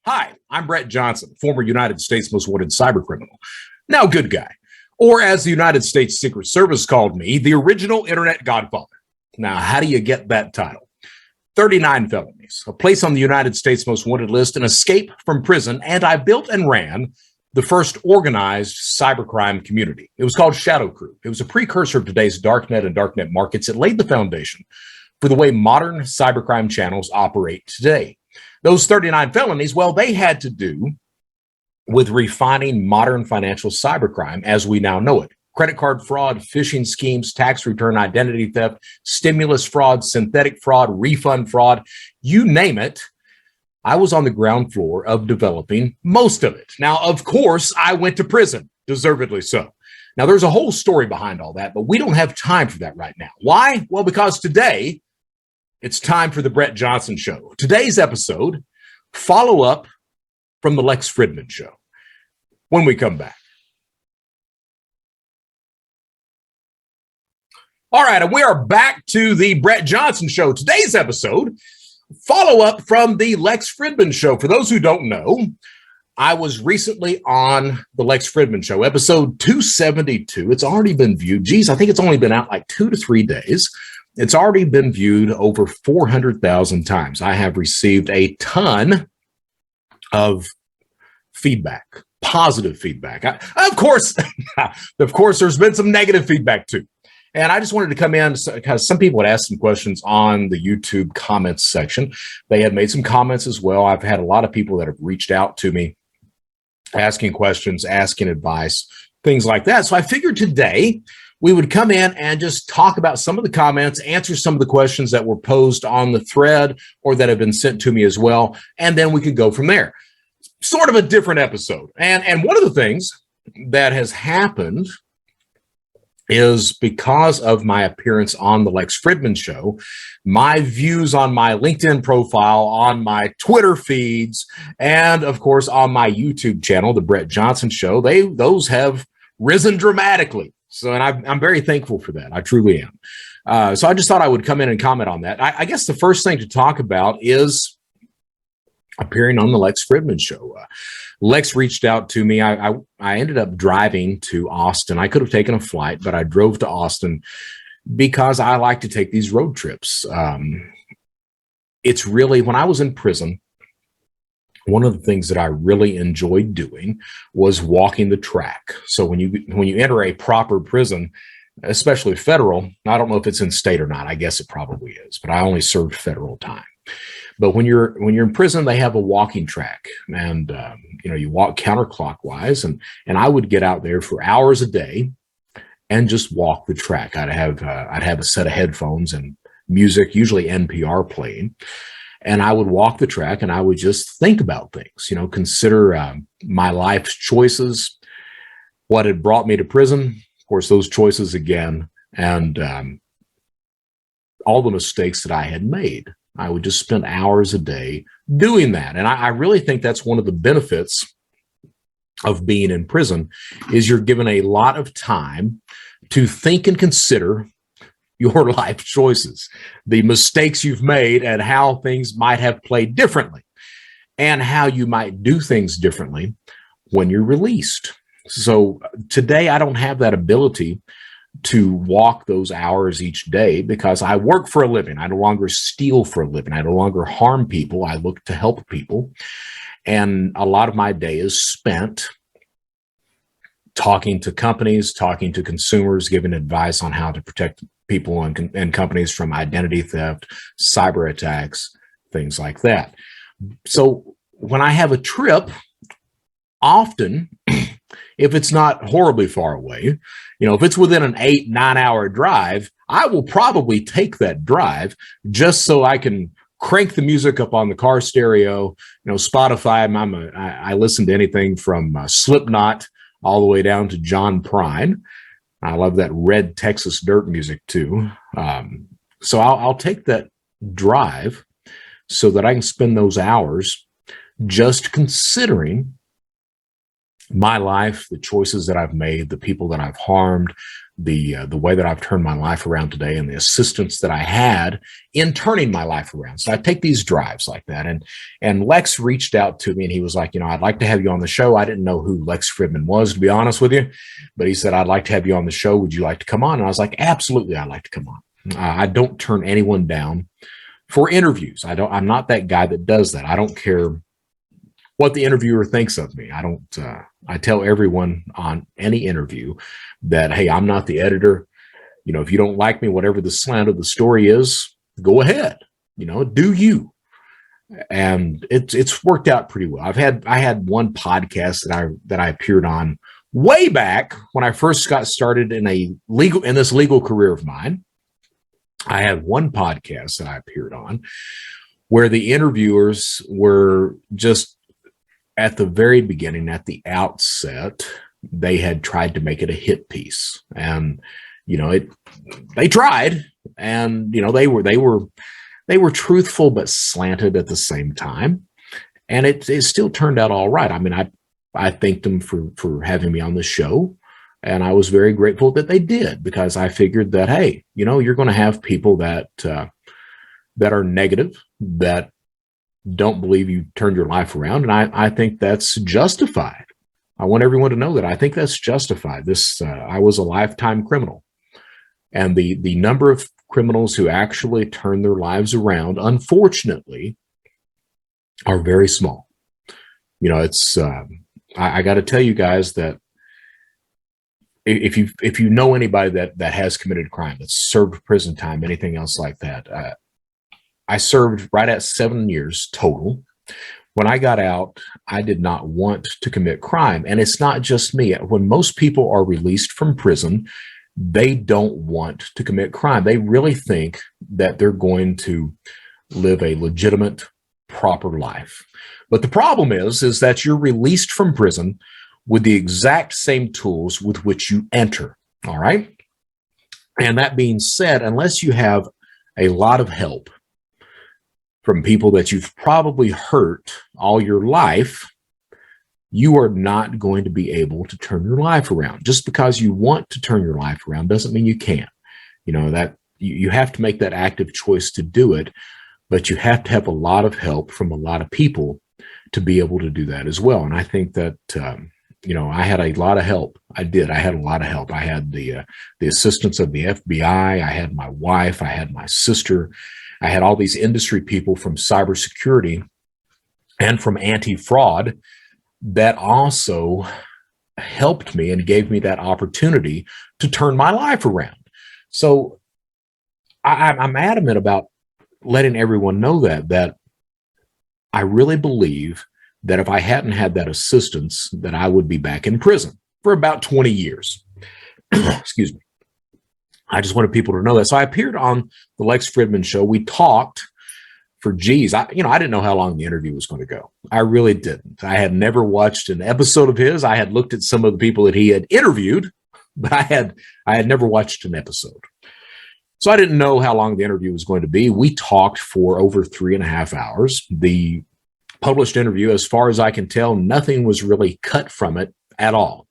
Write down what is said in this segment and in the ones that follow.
Hi, I'm Brett Johnson, former United States most wanted cybercriminal, now good guy, or as the United States Secret Service called me, the original internet godfather. Now, how do you get that title? 39 felonies, a place on the United States most wanted list, an escape from prison, and I built and ran the first organized cybercrime community. It was called Shadow Crew. It was a precursor of today's darknet and darknet markets. It laid the foundation for the way modern cybercrime channels operate today. Those 39 felonies, well, they had to do with refining modern financial cybercrime as we now know it. Credit card fraud, phishing schemes, tax return identity theft, stimulus fraud, synthetic fraud, refund fraud, you name it. I was on the ground floor of developing most of it. Now, of course, I went to prison, deservedly so. Now, there's a whole story behind all that, but we don't have time for that right now. Why? Well, because today, it's time for the Brett Johnson Show. Today's episode, follow up from the Lex Fridman Show when we come back. All right, and we are back to the Brett Johnson Show. Today's episode, follow up from the Lex Fridman Show. For those who don't know, I was recently on the Lex Fridman Show, episode 272. It's already been viewed. Geez, I think it's only been out like 2 to 3 days. It's already been viewed over 400,000 times. I have received a ton of feedback, positive feedback. Of course, there's been some negative feedback too. And I just wanted to come in because some people had asked some questions on the YouTube comments section. They had made some comments as well. I've had a lot of people that have reached out to me asking questions, asking advice, things like that. So I figured today we would come in and just talk about some of the comments, answer some of the questions that were posed on the thread or that have been sent to me as well, and then we could go from there. Sort of a different episode. And one of the things that has happened is because of my appearance on the Lex Fridman Show, my views on my LinkedIn profile, on my Twitter feeds, and of course on my YouTube channel, the Brett Johnson Show, those have risen dramatically. So, and I'm very thankful for that. I truly am. So I just thought I would come in and comment on that. I guess the first thing to talk about is appearing on the Lex Fridman Show. Lex reached out to me. I ended up driving to Austin. I could have taken a flight, but I drove to Austin because I like to take these road trips. It's really, when I was in prison, one of the things that I really enjoyed doing was walking the track. So when you enter a proper prison, especially federal, I don't know if it's in state or not. I guess it probably is, but I only served federal time. But when you're in prison, they have a walking track, and you walk counterclockwise, and I would get out there for hours a day and just walk the track. I'd have a set of headphones and music, usually NPR playing. And I would walk the track and I would just think about things, consider my life's choices, what had brought me to prison, of course, those choices again, and all the mistakes that I had made. I would just spend hours a day doing that. And I really think that's one of the benefits of being in prison is you're given a lot of time to think and consider your life choices, the mistakes you've made, and how things might have played differently, and how you might do things differently when you're released. So today, I don't have that ability to walk those hours each day because I work for a living. I no longer steal for a living. I no longer harm people. I look to help people. And a lot of my day is spent talking to companies, talking to consumers, giving advice on how to protect people and companies from identity theft, cyber attacks, things like that. So when I have a trip, often, if it's not horribly far away, if it's within an 8-9 hour drive, I will probably take that drive just so I can crank the music up on the car stereo. Spotify, I listen to anything from Slipknot all the way down to John Prine. I love that Red Texas Dirt music too. So I'll take that drive so that I can spend those hours just considering my life, the choices that I've made, the people that I've harmed, the way that I've turned my life around today, and the assistance that I had in turning my life around. So I take these drives like that. And Lex reached out to me and he was like, I'd like to have you on the show. I didn't know who Lex Fridman was, to be honest with you, but he said, I'd like to have you on the show. Would you like to come on? And I was like, absolutely, I'd like to come on. I don't turn anyone down for interviews. I'm not that guy that does that. I don't care what the interviewer thinks of me. I tell everyone on any interview that, hey, I'm not the editor. If you don't like me, whatever the slant of the story is, go ahead, do you. And it's worked out pretty well. I had one podcast that I appeared on way back when I first got started in this legal career of mine. I had one podcast that I appeared on where the interviewers were just at the very beginning, at the outset, they had tried to make it a hit piece, and they tried, and they were truthful but slanted at the same time, and it still turned out all right. I mean, I thanked them for having me on the show, and I was very grateful that they did, because I figured that, hey, you're going to have people that are negative, that don't believe you turned your life around. And I think that's justified. I want everyone to know that I think that's justified. I was a lifetime criminal, and the number of criminals who actually turn their lives around, unfortunately, are very small. I got to tell you guys that if you know anybody that has committed crime, that's served prison time, anything else like that, I served right at 7 years total. When I got out, I did not want to commit crime. And it's not just me. When most people are released from prison, they don't want to commit crime. They really think that they're going to live a legitimate, proper life. But the problem is that you're released from prison with the exact same tools with which you enter. All right. And that being said, unless you have a lot of help from people that you've probably hurt all your life, you are not going to be able to turn your life around. Just because you want to turn your life around doesn't mean you can't. That you have to make that active choice to do it, but you have to have a lot of help from a lot of people to be able to do that as well. And I think that, I had a lot of help. I had a lot of help. I had the assistance of the FBI. I had my wife. I had my sister. I had all these industry people from cybersecurity and from anti-fraud that also helped me and gave me that opportunity to turn my life around. So I'm adamant about letting everyone know that I really believe that if I hadn't had that assistance, that I would be back in prison for about 20 years. Excuse me. I just wanted people to know that. So I appeared on the Lex Fridman show. We talked for I didn't know how long the interview was going to go. I really didn't. I had never watched an episode of his. I had looked at some of the people that he had interviewed, but I had never watched an episode. So I didn't know how long the interview was going to be. We talked for over 3.5 hours. The published interview, as far as I can tell, nothing was really cut from it at all.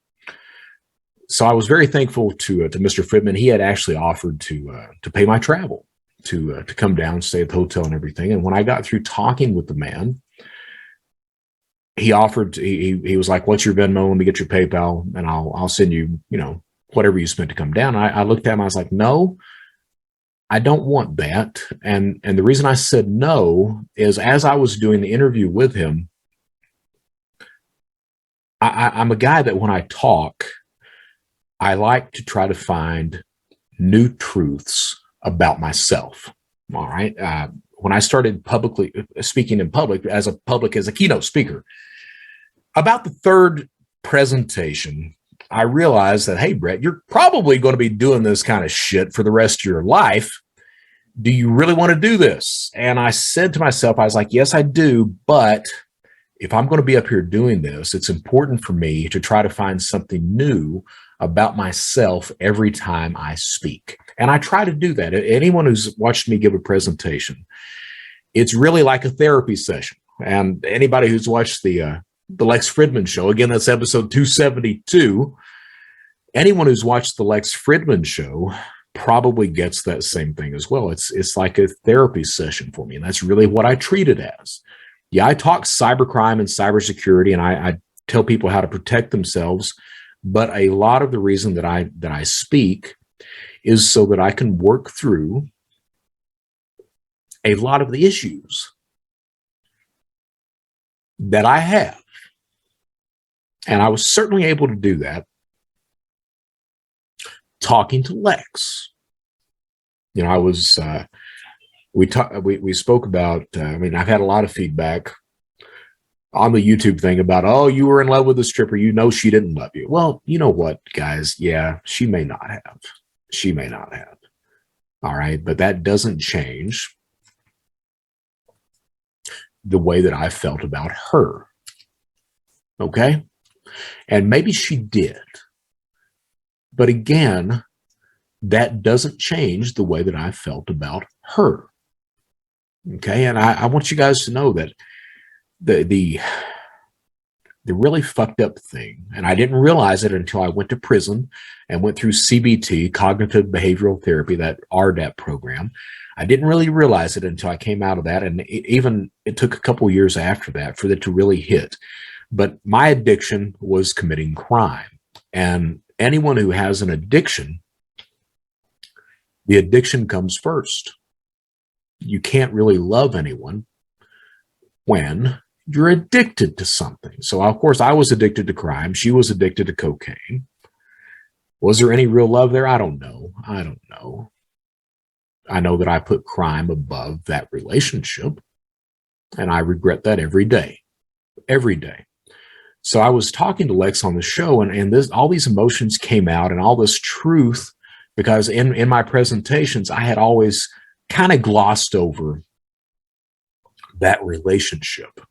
So I was very thankful to Mr. Fridman. He had actually offered to pay my travel to come down, stay at the hotel and everything. And when I got through talking with the man, he offered. He was like, "What's your Venmo? Let me get your PayPal, and I'll send you whatever you spent to come down." I looked at him. I was like, "No, I don't want that." And the reason I said no is, as I was doing the interview with him, I'm a guy that when I talk, I like to try to find new truths about myself. All right. When I started publicly speaking in public as a keynote speaker, about the third presentation, I realized that, hey, Brett, you're probably going to be doing this kind of shit for the rest of your life. Do you really want to do this? And I said to myself, I was like, yes, I do. But if I'm going to be up here doing this, it's important for me to try to find something new about myself every time I speak. And I try to do that. Anyone who's watched me give a presentation, it's really like a therapy session. And anybody who's watched the the Lex Fridman show. Again, that's episode 272. Anyone who's watched the Lex Fridman show probably gets that same thing as well. It's like a therapy session for me, and that's really what I treat it as. Yeah, I talk cybercrime and cybersecurity, and I tell people how to protect themselves. But a lot of the reason that I speak is so that I can work through a lot of the issues that I have. And I was certainly able to do that talking to Lex. You know, I was, we spoke about, I mean, I've had a lot of feedback on the YouTube thing about, oh, you were in love with the stripper. You know, she didn't love you. Well, you know what, guys? Yeah, she may not have. She may not have. All right. But that doesn't change the way that I felt about her. Okay. And maybe she did. But again, that doesn't change the way that I felt about her. Okay. And I want you guys to know that the really fucked up thing, and I didn't realize it until I went to prison and went through CBT, cognitive behavioral therapy, that RDAP program. I didn't really realize it until I came out of that. And it took a couple of years after that for it to really hit. But my addiction was committing crime. And anyone who has an addiction, the addiction comes first. You can't really love anyone when you're addicted to something. So, of course, I was addicted to crime. She was addicted to cocaine. Was there any real love there? I don't know. I don't know. I know that I put crime above that relationship, and I regret that every day. Every day. So I was talking to Lex on the show, and all these emotions came out, and all this truth, because in my presentations, I had always kind of glossed over that relationship.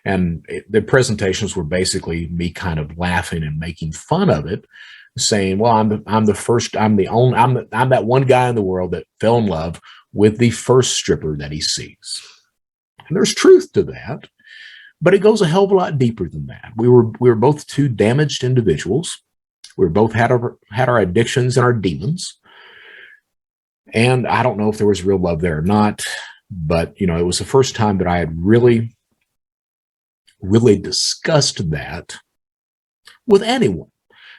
And the presentations were basically me kind of laughing and making fun of it, saying, well, I'm that one guy in the world that fell in love with the first stripper that he sees. And there's truth to that, but it goes a hell of a lot deeper than that. We were both two damaged individuals. We both had our addictions and our demons. And I don't know if there was real love there or not, but, you know, it was the first time that I had really discussed that with anyone.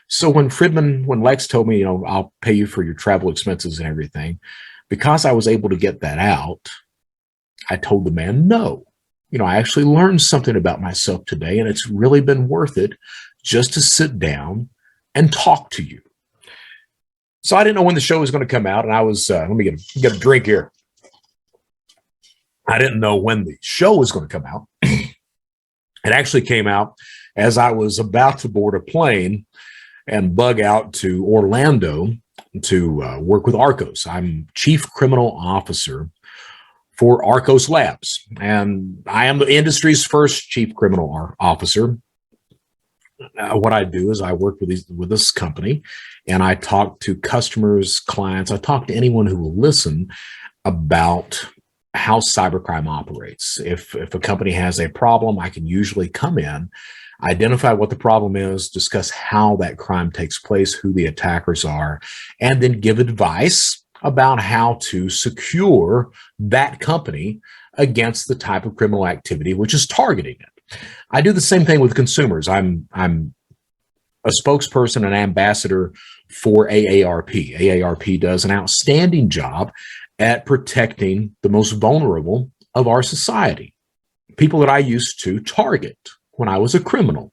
So when Lex told me, you know, I'll pay you for your travel expenses and everything, because I was able to get that out, I told the man no. You know, I actually learned something about myself today, and it's really been worth it just to sit down and talk to you. So I didn't know when the show was going to come out, and I was, let me get a drink here. I didn't know when the show was going to come out. It actually came out as I was about to board a plane and bug out to Orlando to work with Arcos. I'm Chief Criminal Officer for Arcos Labs, and I am the industry's first Chief Criminal Officer. What I do is I work with this company, and I talk to customers, clients. I talk to anyone who will listen about how cybercrime operates. If a company has a problem, I can usually come in, identify what the problem is, discuss how that crime takes place, who the attackers are, and then give advice about how to secure that company against the type of criminal activity which is targeting it. I do the same thing with consumers. I'm a spokesperson and ambassador for AARP. AARP does an outstanding job at protecting the most vulnerable of our society, people that I used to target when I was a criminal.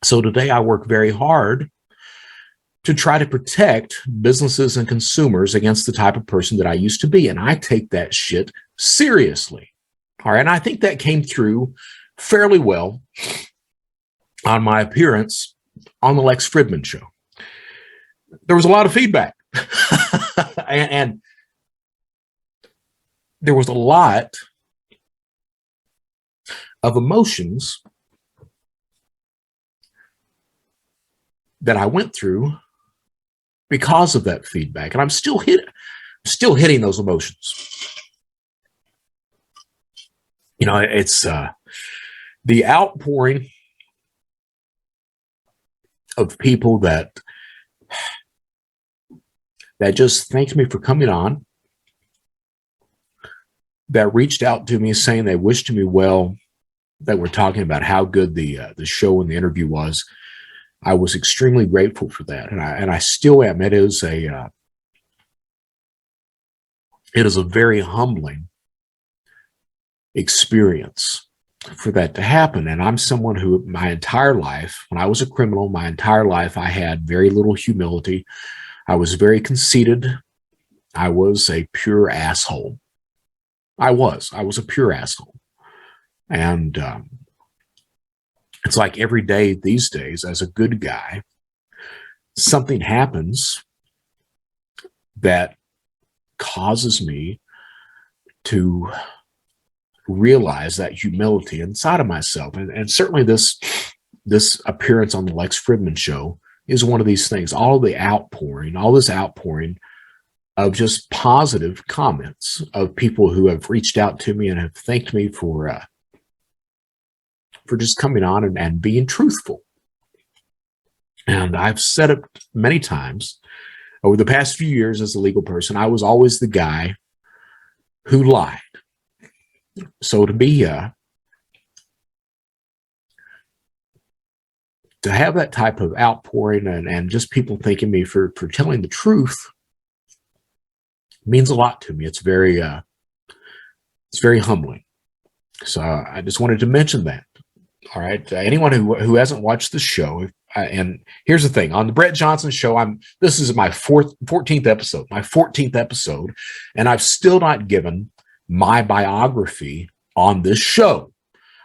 So today I work very hard to try to protect businesses and consumers against the type of person that I used to be. And I take that shit seriously. All right. And I think that came through fairly well on my appearance on the Lex Fridman show. There was a lot of feedback and there was a lot of emotions that I went through because of that feedback. And I'm still hitting those emotions. You know, it's the outpouring of people that just thanked me for coming on, that reached out to me saying they wished me well, that were talking about how good the show and the interview was. I was extremely grateful for that, and I still am. It is a very humbling experience for that to happen. And I'm someone who, my entire life, when I was a criminal, my entire life, I had very little humility. I was very conceited. I was a pure asshole. I was a pure asshole. And it's like every day these days, as a good guy, something happens that causes me to realize that humility inside of myself. And certainly this appearance on the Lex Fridman show is one of these things. All this outpouring of just positive comments of people who have reached out to me and have thanked me for just coming on and being truthful. And I've said it many times over the past few years as a legal person, I was always the guy who lied. So to have that type of outpouring and just people thanking me for telling the truth means a lot to me. It's very humbling. So I just wanted to mention that. All right. Anyone who hasn't watched the show, and here's the thing, on the Brett Johnson show, this is my 14th episode, and I've still not given my biography on this show.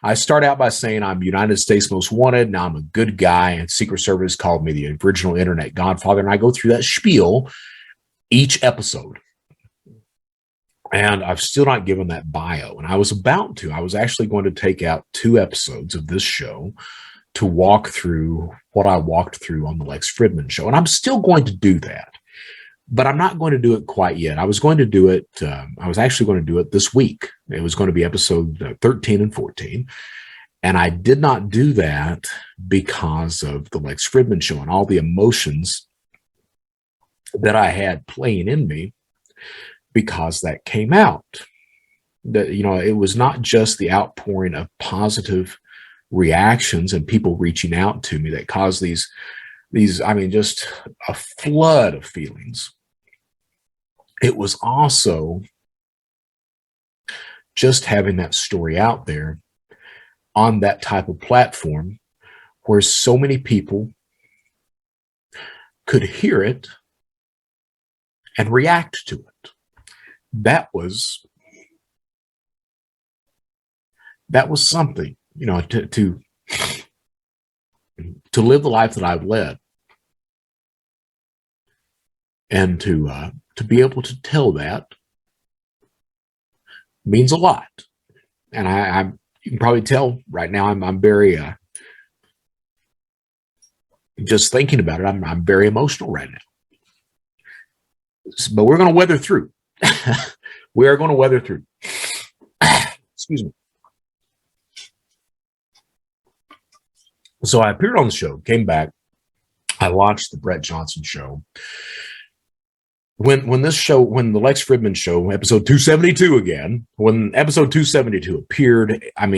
I start out by saying I'm United States Most Wanted. Now I'm a good guy, and Secret Service called me the original internet godfather. And I go through that spiel each episode. And I've still not given that bio. And I was about to. I was actually going to take out 2 episodes of this show to walk through what I walked through on the Lex Fridman show. And I'm still going to do that. But I'm not going to do it quite yet. I was going to do it. I was actually going to do it this week. It was going to be episode 13 and 14. And I did not do that because of the Lex Fridman show and all the emotions that I had playing in me, because that came out. That, it was not just the outpouring of positive reactions and people reaching out to me that caused these, just a flood of feelings. It was also just having that story out there on that type of platform where so many people could hear it and react to it. That was something, to live the life that I've led, and to be able to tell that means a lot. And you can probably tell right now I'm very just thinking about it. I'm very emotional right now, but we're going to weather through. We are going to weather through. Excuse me. So I appeared on the show, came back. I launched the Brett Johnson show. When the Lex Fridman show, episode 272 again, when episode 272 appeared, I've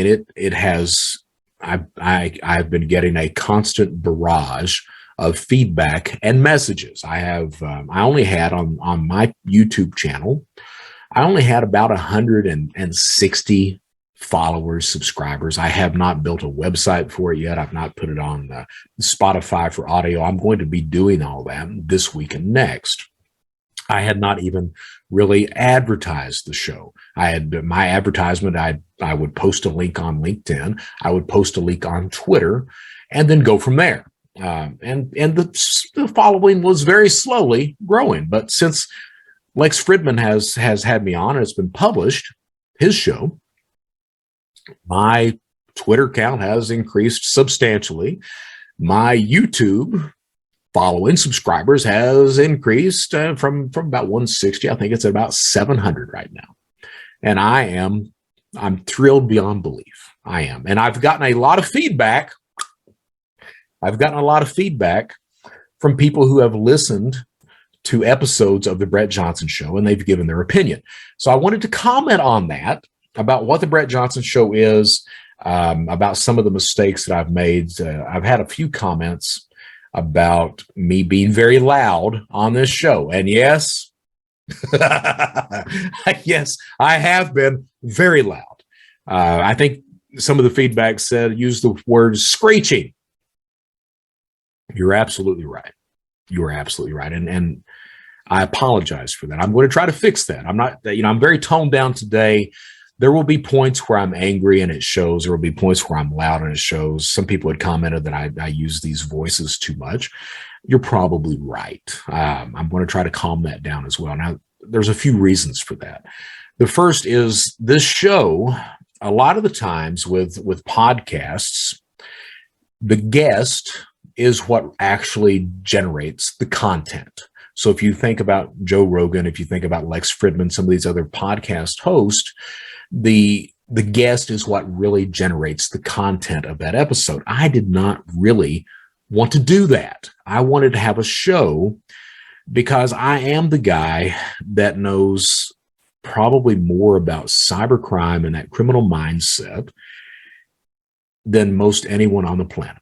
been getting a constant barrage of feedback and messages. I only had on my YouTube channel, I only had about 160 followers, subscribers. I have not built a website for it yet. I've not put it on Spotify for audio. I'm going to be doing all that this week and next. I had not even really advertised the show. I had my advertisement. I would post a link on LinkedIn. I would post a link on Twitter, and then go from there. And the following was very slowly growing. But since Lex Fridman has had me on and it's been published, his show, my Twitter account has increased substantially. My YouTube following subscribers has increased from about 160. I think it's at about 700 right now. And I'm thrilled beyond belief. I am. And I've gotten a lot of feedback I've gotten a lot of feedback from people who have listened to episodes of the Brett Johnson Show, and they've given their opinion. So I wanted to comment on that, about what the Brett Johnson Show is, about some of the mistakes that I've made. I've had a few comments about me being very loud on this show. And yes, yes, I have been very loud. I think some of the feedback said, use the word screeching. You're absolutely right. You're absolutely right. And I apologize for that. I'm going to try to fix that. I'm not, I'm very toned down today. There will be points where I'm angry and it shows. There will be points where I'm loud and it shows. Some people had commented that I use these voices too much. You're probably right. I'm going to try to calm that down as well. Now, there's a few reasons for that. The first is this show, a lot of the times with podcasts, the guest is what actually generates the content. So if you think about Joe Rogan, if you think about Lex Fridman, some of these other podcast hosts, the guest is what really generates the content of that episode. I did not really want to do that. I wanted to have a show because I am the guy that knows probably more about cybercrime and that criminal mindset than most anyone on the planet.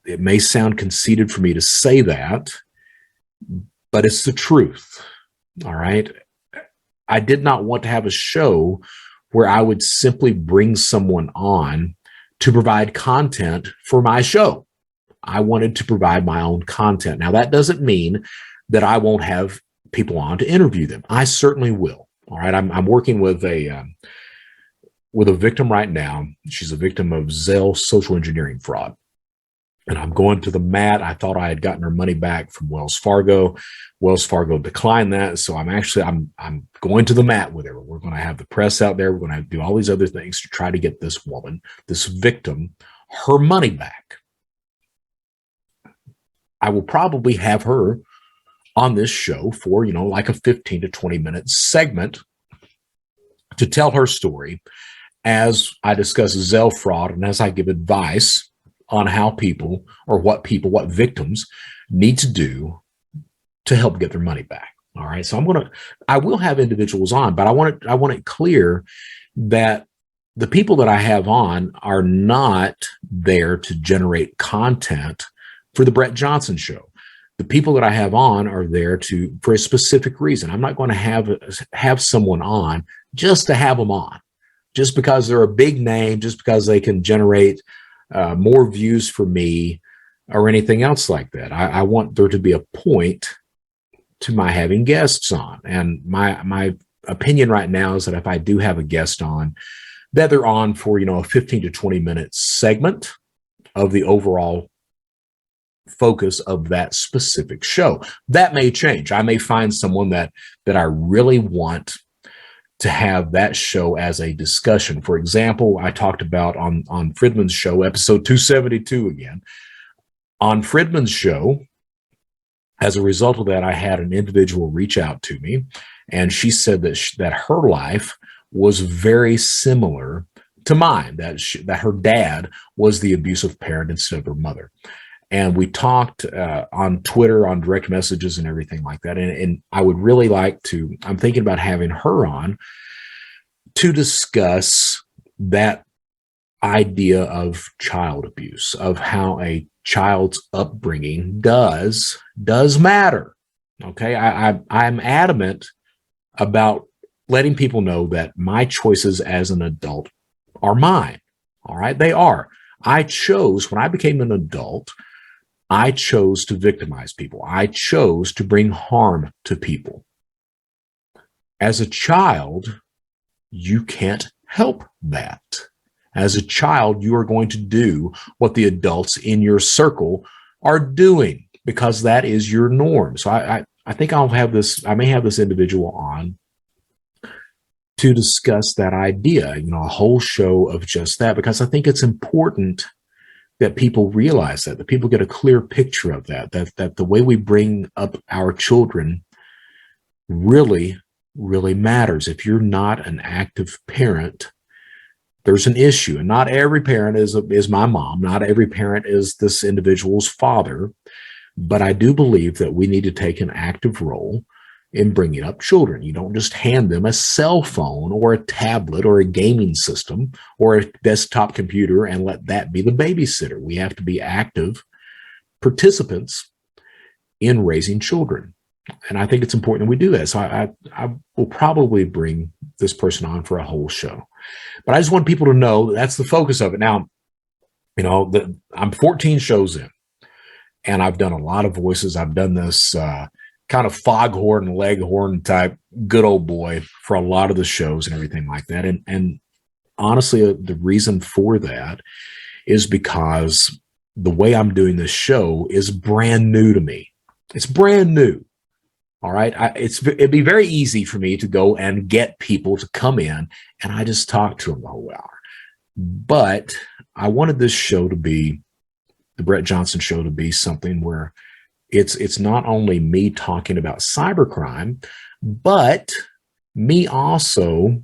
It may sound conceited for me to say that, but it's the truth. All right. I did not want to have a show where I would simply bring someone on to provide content for my show. I wanted to provide my own content. Now, that doesn't mean that I won't have people on to interview them. I certainly will. All right. I'm working with a victim right now. She's a victim of Zelle social engineering fraud. And I'm going to the mat. I thought I had gotten her money back from Wells Fargo. Wells Fargo declined that. So I'm going to the mat with her. We're going to have the press out there. We're going to do all these other things to try to get this woman, this victim, her money back. I will probably have her on this show for, like a 15 to 20 minute segment to tell her story as I discuss Zelle fraud and as I give advice on how what victims need to do to help get their money back. All right. So I will have individuals on, but I want it clear that the people that I have on are not there to generate content for the Brett Johnson Show. The people that I have on are there for a specific reason. I'm not going to have someone on just to have them on, just because they're a big name, just because they can generate more views for me or anything else like that. I want there to be a point to my having guests on. And my opinion right now is that if I do have a guest on, that they're on for, a 15 to 20 minute segment of the overall focus of that specific show. That may change. I may find someone that I really want to have that show as a discussion. For example, I talked about on Fridman's show, episode 272 again. On Fridman's show, as a result of that, I had an individual reach out to me, and she said that her life was very similar to mine, that her dad was the abusive parent instead of her mother. And we talked on Twitter, on direct messages and everything like that. And I would really like to, I'm thinking about having her on to discuss that idea of child abuse, of how a child's upbringing does matter. Okay. I'm adamant about letting people know that my choices as an adult are mine. All right. They are. When I became an adult, I chose to victimize people. I chose to bring harm to people. As a child, you can't help that. As a child, you are going to do what the adults in your circle are doing because that is your norm. So I think I may have this individual on to discuss that idea, a whole show of just that, because I think it's important that people realize that people get a clear picture of that the way we bring up our children really, really matters. If you're not an active parent, there's an issue, and not every parent is my mom. Not every parent is this individual's father, but I do believe that we need to take an active role in bringing up children. You don't just hand them a cell phone or a tablet or a gaming system or a desktop computer and let that be the babysitter. We have to be active participants in raising children. And I think it's important that we do that. So I will probably bring this person on for a whole show. But I just want people to know that's the focus of it. Now, I'm 14 shows in, and I've done a lot of voices. I've done this kind of foghorn, leghorn type good old boy for a lot of the shows and everything like that. And honestly, the reason for that is because the way I'm doing this show is brand new to me. It's brand new. All right. It'd be very easy for me to go and get people to come in and I just talk to them the whole hour. But I wanted this show to be, the Brett Johnson Show, to be something where it's not only me talking about cybercrime, but me also,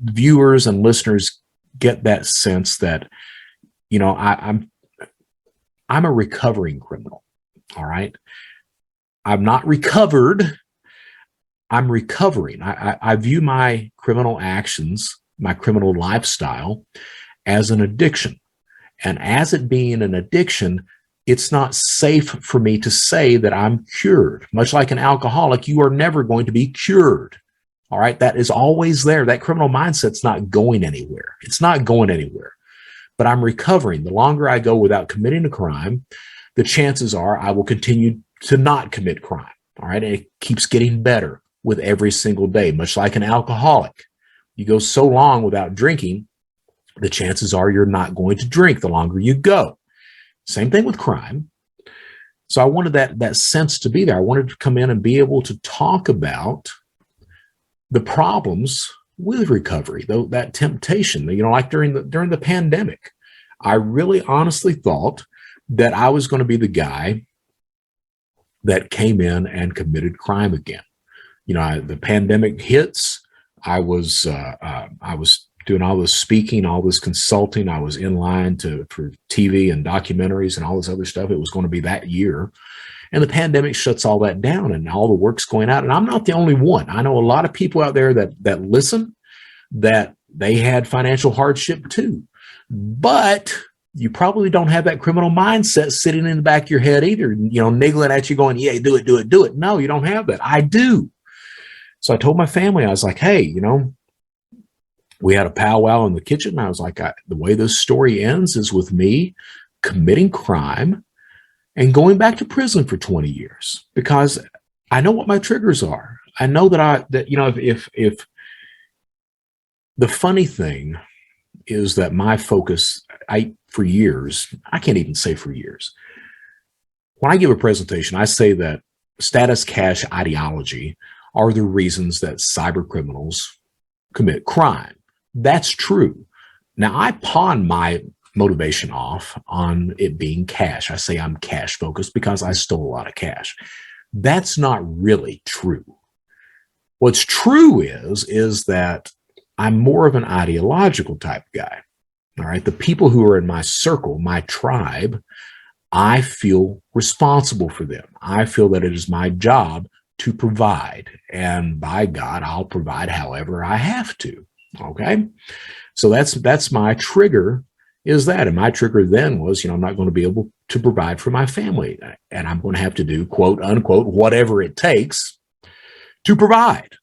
viewers and listeners get that sense that, I'm a recovering criminal. All right. I'm not recovered. I'm recovering. I view my criminal actions, my criminal lifestyle, as an addiction. And as it being an addiction, it's not safe for me to say that I'm cured. Much like an alcoholic, you are never going to be cured. All right. That is always there. That criminal mindset's not going anywhere. It's not going anywhere. But I'm recovering. The longer I go without committing a crime, the chances are I will continue to not commit crime. All right. And it keeps getting better with every single day, much like an alcoholic. You go so long without drinking, the chances are you're not going to drink the longer you go. Same thing with crime. So I wanted that sense to be there. I wanted to come in and be able to talk about the problems with recovery, though that temptation, like during the pandemic. I really honestly thought that I was going to be the guy that came in and committed crime again. The pandemic hits. I was doing all this speaking, all this consulting. I was in line for TV and documentaries and all this other stuff. It was going to be that year. And the pandemic shuts all that down and all the work's going out. And I'm not the only one. I know a lot of people out there that listen, that they had financial hardship too. But you probably don't have that criminal mindset sitting in the back of your head either, niggling at you going, yeah, do it. No, you don't have that. I do. So I told my family, I was like, hey, we had a powwow in the kitchen. And I was like, the way this story ends is with me committing crime and going back to prison for 20 years because I know what my triggers are. I know that if the funny thing is that my focus, for years, I can't even say for years. When I give a presentation, I say that status cash ideology are the reasons that cyber criminals commit crime. That's true. Now, I pawn my motivation off on it being cash. I say I'm cash focused because I stole a lot of cash. That's not really true. What's true is that I'm more of an ideological type guy. All right. The people who are in my circle, my tribe, I feel responsible for them. I feel that it is my job to provide. And by God, I'll provide however I have to. Okay. So that's my trigger, is that. And my trigger then was, I'm not going to be able to provide for my family. And I'm going to have to do, quote unquote, whatever it takes to provide.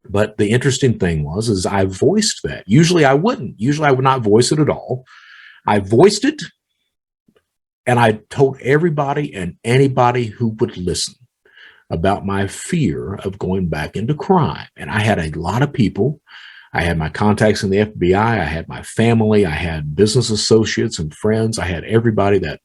But the interesting thing is I voiced that. Usually I wouldn't. Usually I would not voice it at all. I voiced it, and I told everybody and anybody who would listen about my fear of going back into crime. And I had a lot of people. I had my contacts in the FBI. I had my family. I had business associates and friends. I had everybody that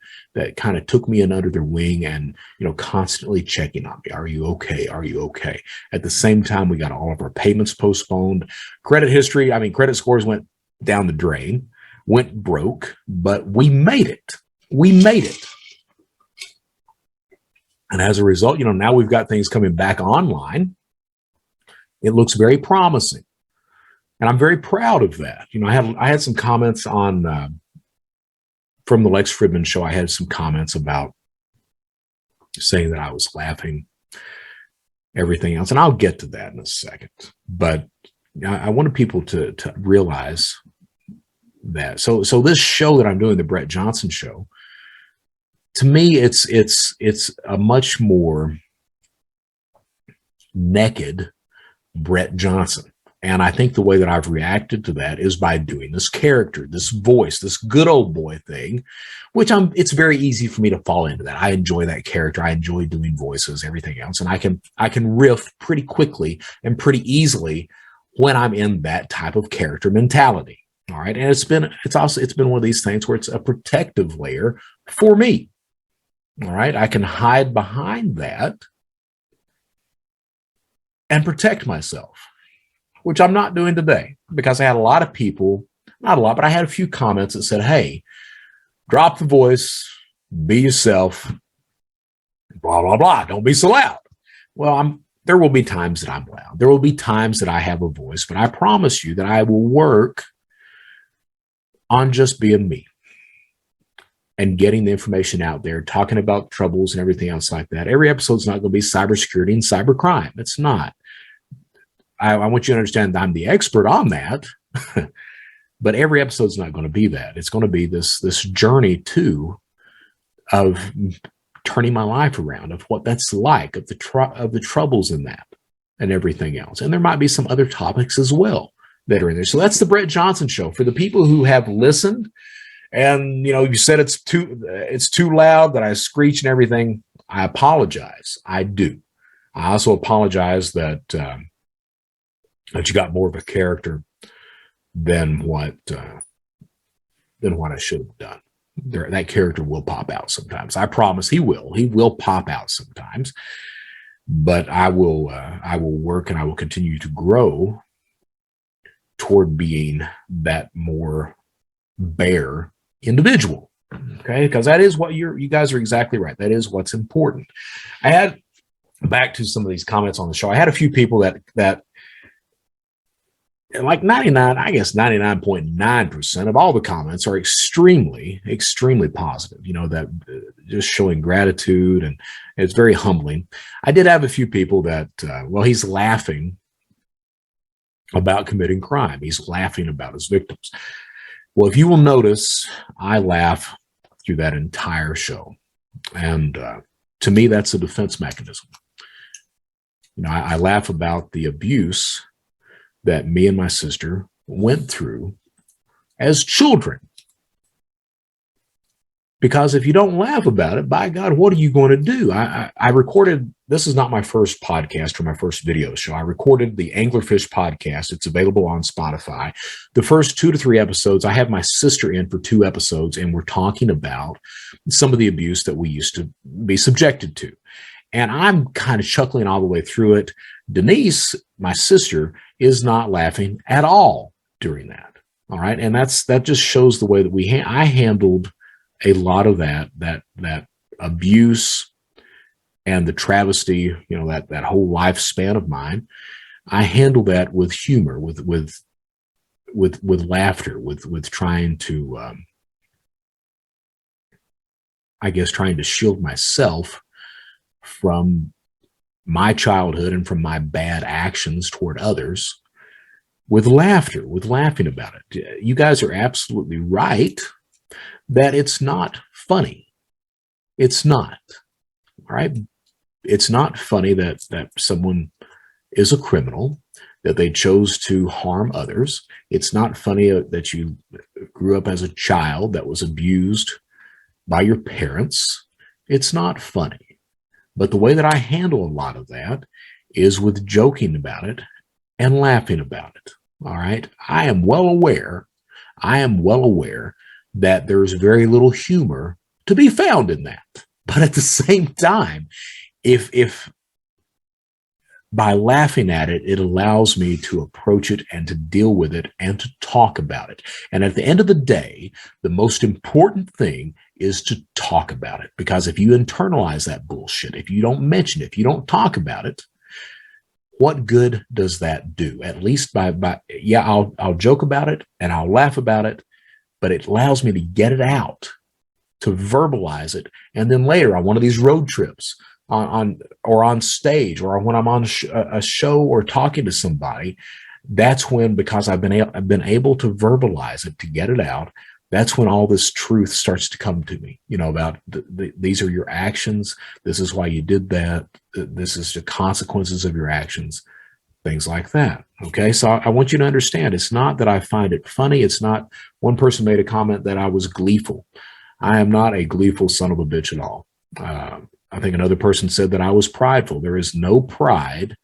kind of took me in under their wing and, constantly checking on me. Are you okay? Are you okay? At the same time, we got all of our payments postponed. Credit scores went down the drain, went broke, but we made it. We made it. And as a result, now we've got things coming back online. It looks very promising. And I'm very proud of that. You know, I had some comments on from the Lex Fridman show. I had some comments about saying that I was laughing, everything else, and I'll get to that in a second. But I wanted people to realize that. So this show that I'm doing, the Brett Johnson show, to me, it's a much more naked Brett Johnson. And I think the way that I've reacted to that is by doing this character, this voice, this good old boy thing, which it's very easy for me to fall into that. I enjoy that character. I enjoy doing voices, everything else. And I can riff pretty quickly and pretty easily when I'm in that type of character mentality. All right. And it's been one of these things where it's a protective layer for me. All right. I can hide behind that and protect myself, which I'm not doing today, because I had a lot of people, not a lot, but I had a few comments that said, hey, drop the voice, be yourself, blah, blah, blah. Don't be so loud. Well, there will be times that I'm loud. There will be times that I have a voice, but I promise you that I will work on just being me and getting the information out there, talking about troubles and everything else like that. Every episode's not going to be cybersecurity and cybercrime. It's not. I want you to understand that I'm the expert on that, but every episode's not going to be that. It's going to be this journey too of turning my life around, of what that's like, of the troubles in that and everything else. And there might be some other topics as well that are in there. So that's the Brett Johnson show. For the people who have listened and, you know, you said it's too loud, that I screech and everything, I apologize. I do. I also apologize that you got more of a character than what I should have done. That character will pop out sometimes. I promise he will. He will pop out sometimes. But I will work and I will continue to grow toward being that more bare individual. Okay, because that is what you guys are exactly right. That is what's important. I had, back to some of these comments on the show, I had a few people that like 99.9% of all the comments are extremely, extremely positive, you know, that just showing gratitude, and it's very humbling. I did have a few people that, well, he's laughing about committing crime. He's laughing about his victims. Well, if you will notice, I laugh through that entire show. And to me, that's a defense mechanism. You know, I laugh about the abuse that me and my sister went through as children. Because if you don't laugh about it, by God, what are you going to do? I recorded, this is not my first podcast or my first video show. I recorded the Anglerfish podcast. It's available on Spotify. The first 2 to 3 episodes, I have my sister in for 2 episodes, and we're talking about some of the abuse that we used to be subjected to. And I'm kind of chuckling all the way through it. Denise, my sister, is not laughing at all during that. All right. And that just shows the way that I handled a lot of that abuse and the travesty, you know, that whole lifespan of mine. I handled that with humor, with laughter, with trying to, I guess, trying to shield myself from my childhood and from my bad actions toward others, with laughter, with laughing about it. You guys are absolutely right that it's not funny. It's not. All right. It's not funny that someone is a criminal, that they chose to harm others. It's not funny that you grew up as a child that was abused by your parents. It's not funny. But the way that I handle a lot of that is with joking about it and laughing about it. All right. I am well aware that there's very little humor to be found in that. But at the same time, if by laughing at it, it allows me to approach it and to deal with it and to talk about it. And at the end of the day, the most important thing is to talk about it. Because if you internalize that bullshit, if you don't mention it, if you don't talk about it, what good does that do? At least yeah, I'll joke about it and I'll laugh about it, but it allows me to get it out, to verbalize it. And then later on one of these road trips or on stage, or when I'm on a show or talking to somebody, that's when, because I've been able to verbalize it, to get it out, that's when all this truth starts to come to me, about these are your actions. This is why you did that. This is the consequences of your actions, things like that. Okay. So I want you to understand, it's not that I find it funny. It's not, one person made a comment that I was gleeful. I am not a gleeful son of a bitch at all. I think another person said that I was prideful. There is no pride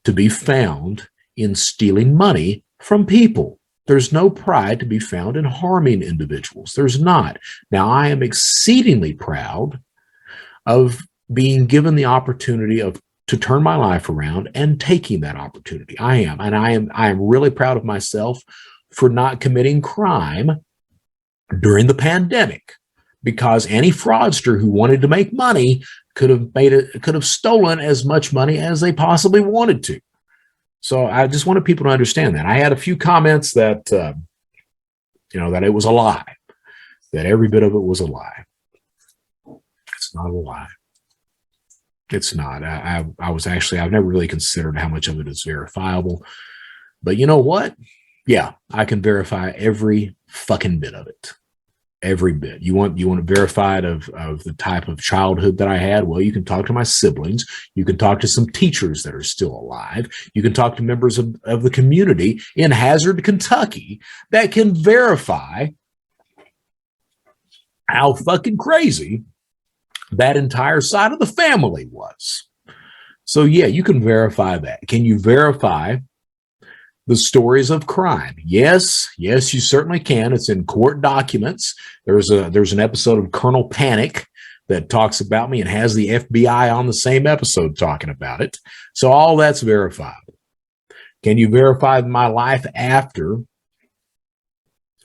to be found in stealing money from people. There's no pride to be found in harming individuals. There's not. Now, I am exceedingly proud of being given the opportunity to turn my life around and taking that opportunity. I am. And I am really proud of myself for not committing crime during the pandemic, because any fraudster who wanted to make money could have stolen as much money as they possibly wanted to. So I just wanted people to understand that. I had a few comments that, that it was a lie, that every bit of it was a lie. It's not a lie. It's not. I've never really considered how much of it is verifiable. But you know what? Yeah, I can verify every fucking bit of it. Every bit. You want it verified of the type of childhood that I had? Well, you can talk to my siblings. You can talk to some teachers that are still alive. You can talk to members of the community in Hazard, Kentucky, that can verify how fucking crazy that entire side of the family was. So yeah, you can verify that. Can you verify the stories of crime? Yes, you certainly can. It's in court documents. There's an episode of Colonel Panic that talks about me and has the FBI on the same episode talking about it. So all that's verifiable. Can you verify my life after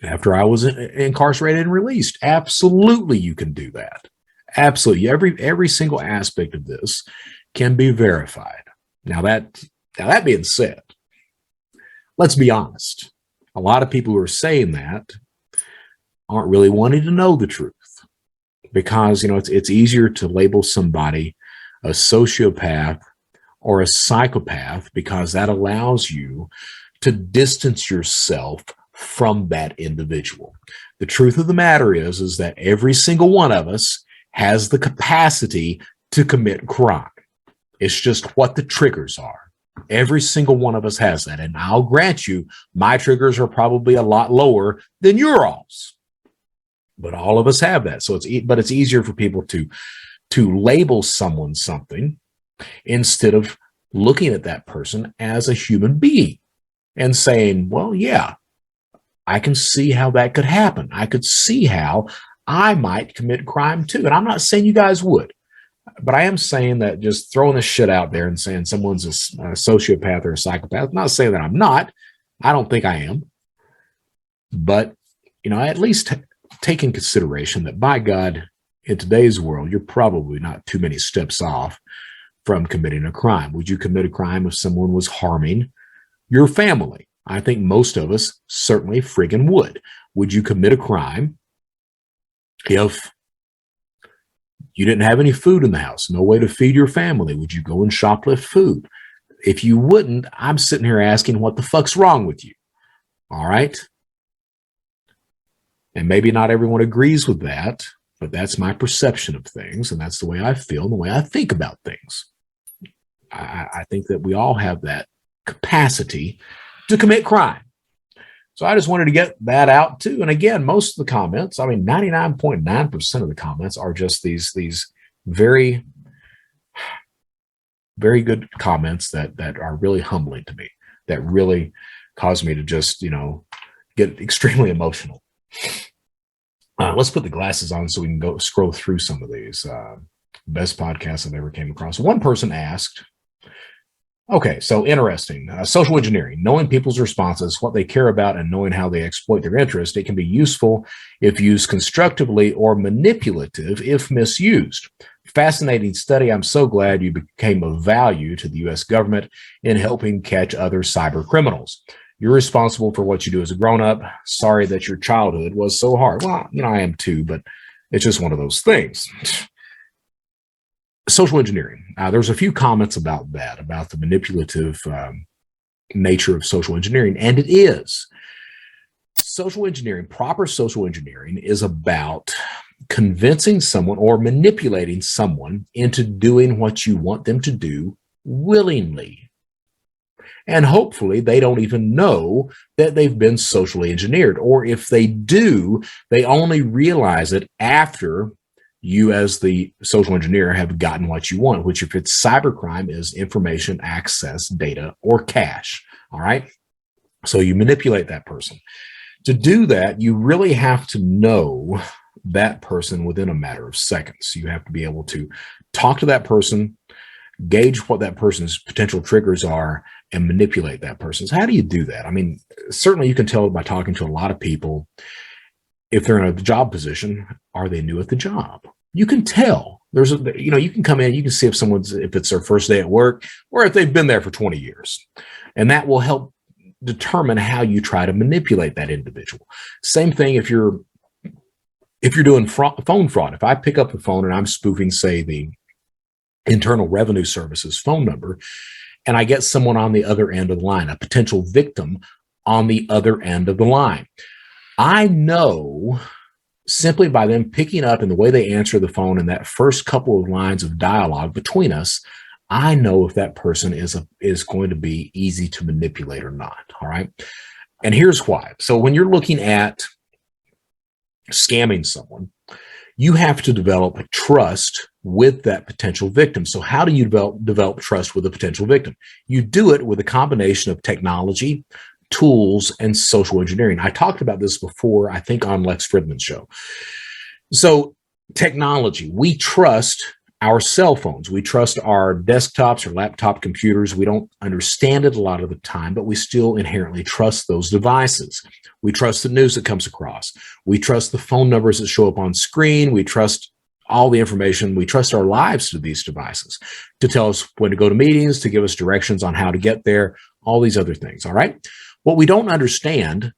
I was incarcerated and released? Absolutely, you can do that. Absolutely. Every single aspect of this can be verified. Now that being said, let's be honest. A lot of people who are saying that aren't really wanting to know the truth, because it's easier to label somebody a sociopath or a psychopath, because that allows you to distance yourself from that individual. The truth of the matter is that every single one of us has the capacity to commit crime. It's just what the triggers are. Every single one of us has that. And I'll grant you, my triggers are probably a lot lower than your all's. But all of us have that. So it's easier for people to label someone something instead of looking at that person as a human being and saying, well, yeah, I can see how that could happen. I could see how I might commit crime too. And I'm not saying you guys would, but I am saying that just throwing this shit out there and saying someone's a sociopath or a psychopath, I'm not saying that I'm not. I don't think I am. But, at least take in consideration that, by God, in today's world, you're probably not too many steps off from committing a crime. Would you commit a crime if someone was harming your family? I think most of us certainly friggin' would. Would you commit a crime if you didn't have any food in the house, no way to feed your family? Would you go and shoplift food? If you wouldn't, I'm sitting here asking, what the fuck's wrong with you? All right? And maybe not everyone agrees with that, but that's my perception of things, and that's the way I feel and the way I think about things. I think that we all have that capacity to commit crime. So I just wanted to get that out too. And again, most of the comments, 99.9% of the comments are just these very, very good comments that are really humbling to me, that really cause me to just, get extremely emotional. Let's put the glasses on so we can go scroll through some of these. Best podcasts I've ever came across. One person asked, okay, so interesting. Social engineering, knowing people's responses, what they care about, and knowing how they exploit their interest. It can be useful if used constructively or manipulative if misused. Fascinating study. I'm so glad you became of value to the U.S. government in helping catch other cyber criminals. You're responsible for what you do as a grown-up. Sorry that your childhood was so hard. Well, I am too, but it's just one of those things. Social engineering. There's a few comments about that, about the manipulative nature of social engineering, and it is. Social engineering, proper social engineering, is about convincing someone or manipulating someone into doing what you want them to do willingly. And hopefully they don't even know that they've been socially engineered. Or if they do, they only realize it after you as the social engineer have gotten what you want, which if it's cybercrime is information, access, data, or cash. All right. So you manipulate that person. To do that, you really have to know that person within a matter of seconds. You have to be able to talk to that person, gauge what that person's potential triggers are, and manipulate that person. So how do you do that? I mean, certainly you can tell by talking to a lot of people. If they're in a job position, are they new at the job? You can tell. You can come in, you can see if it's their first day at work or if they've been there for 20 years. And that will help determine how you try to manipulate that individual. Same thing if you're doing phone fraud. If I pick up the phone and I'm spoofing, say, the Internal Revenue Service's phone number, and I get someone on the other end of the line, a potential victim on the other end of the line, I know simply by them picking up and the way they answer the phone and that first couple of lines of dialogue between us, I know if that person is going to be easy to manipulate or not. All right. And here's why. So when you're looking at scamming someone, you have to develop trust with that potential victim. So how do you develop trust with a potential victim? You do it with a combination of technology, tools, and social engineering. I talked about this before, I think, on Lex Fridman's show. So technology, we trust our cell phones. We trust our desktops or laptop computers. We don't understand it a lot of the time, but we still inherently trust those devices. We trust the news that comes across. We trust the phone numbers that show up on screen. We trust all the information. We trust our lives to these devices to tell us when to go to meetings, to give us directions on how to get there, all these other things. All right. What we don't understand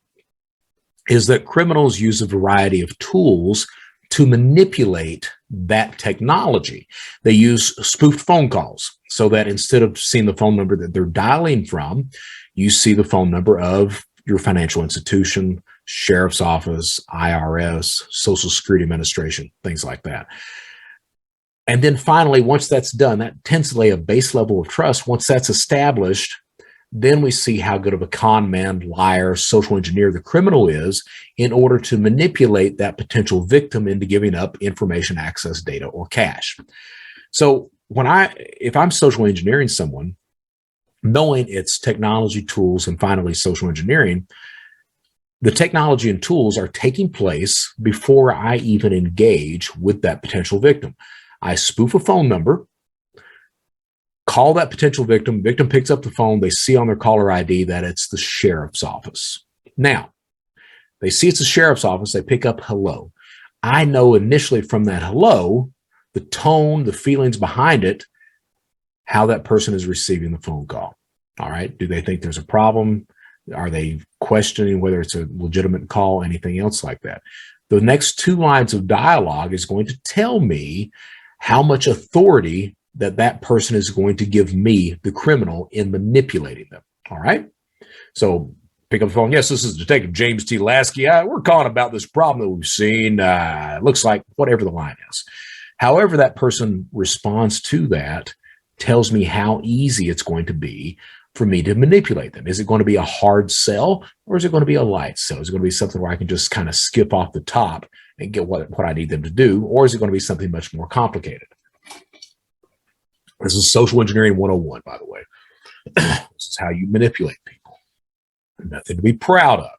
is that criminals use a variety of tools to manipulate that technology. They use spoofed phone calls so that instead of seeing the phone number that they're dialing from, you see the phone number of your financial institution, sheriff's office, IRS, Social Security Administration, things like that. And then finally, once that's done, that tends to lay a base level of trust. Once that's established, then we see how good of a con man, liar, social engineer the criminal is in order to manipulate that potential victim into giving up information, access, data, or cash. So if I'm social engineering someone, knowing its technology, tools, and finally social engineering, the technology and tools are taking place before I even engage with that potential victim. I spoof a phone number, call that potential victim picks up the phone, they see on their caller ID that it's the sheriff's office. Now, they see it's the sheriff's office, they pick up hello. I know initially from that hello, the tone, the feelings behind it, how that person is receiving the phone call. All right. Do they think there's a problem? Are they questioning whether it's a legitimate call, anything else like that? The next two lines of dialogue is going to tell me how much authority that person is going to give me, the criminal, in manipulating them. All right. So pick up the phone. Yes, this is Detective James T. Lasky. We're calling about this problem that we've seen. Looks like whatever the line is. However that person responds to that tells me how easy it's going to be for me to manipulate them. Is it going to be a hard sell or is it going to be a light sell? Is it going to be something where I can just kind of skip off the top and get what I need them to do? Or is it going to be something much more complicated? This is Social Engineering 101, by the way. This is how you manipulate people. Nothing to be proud of,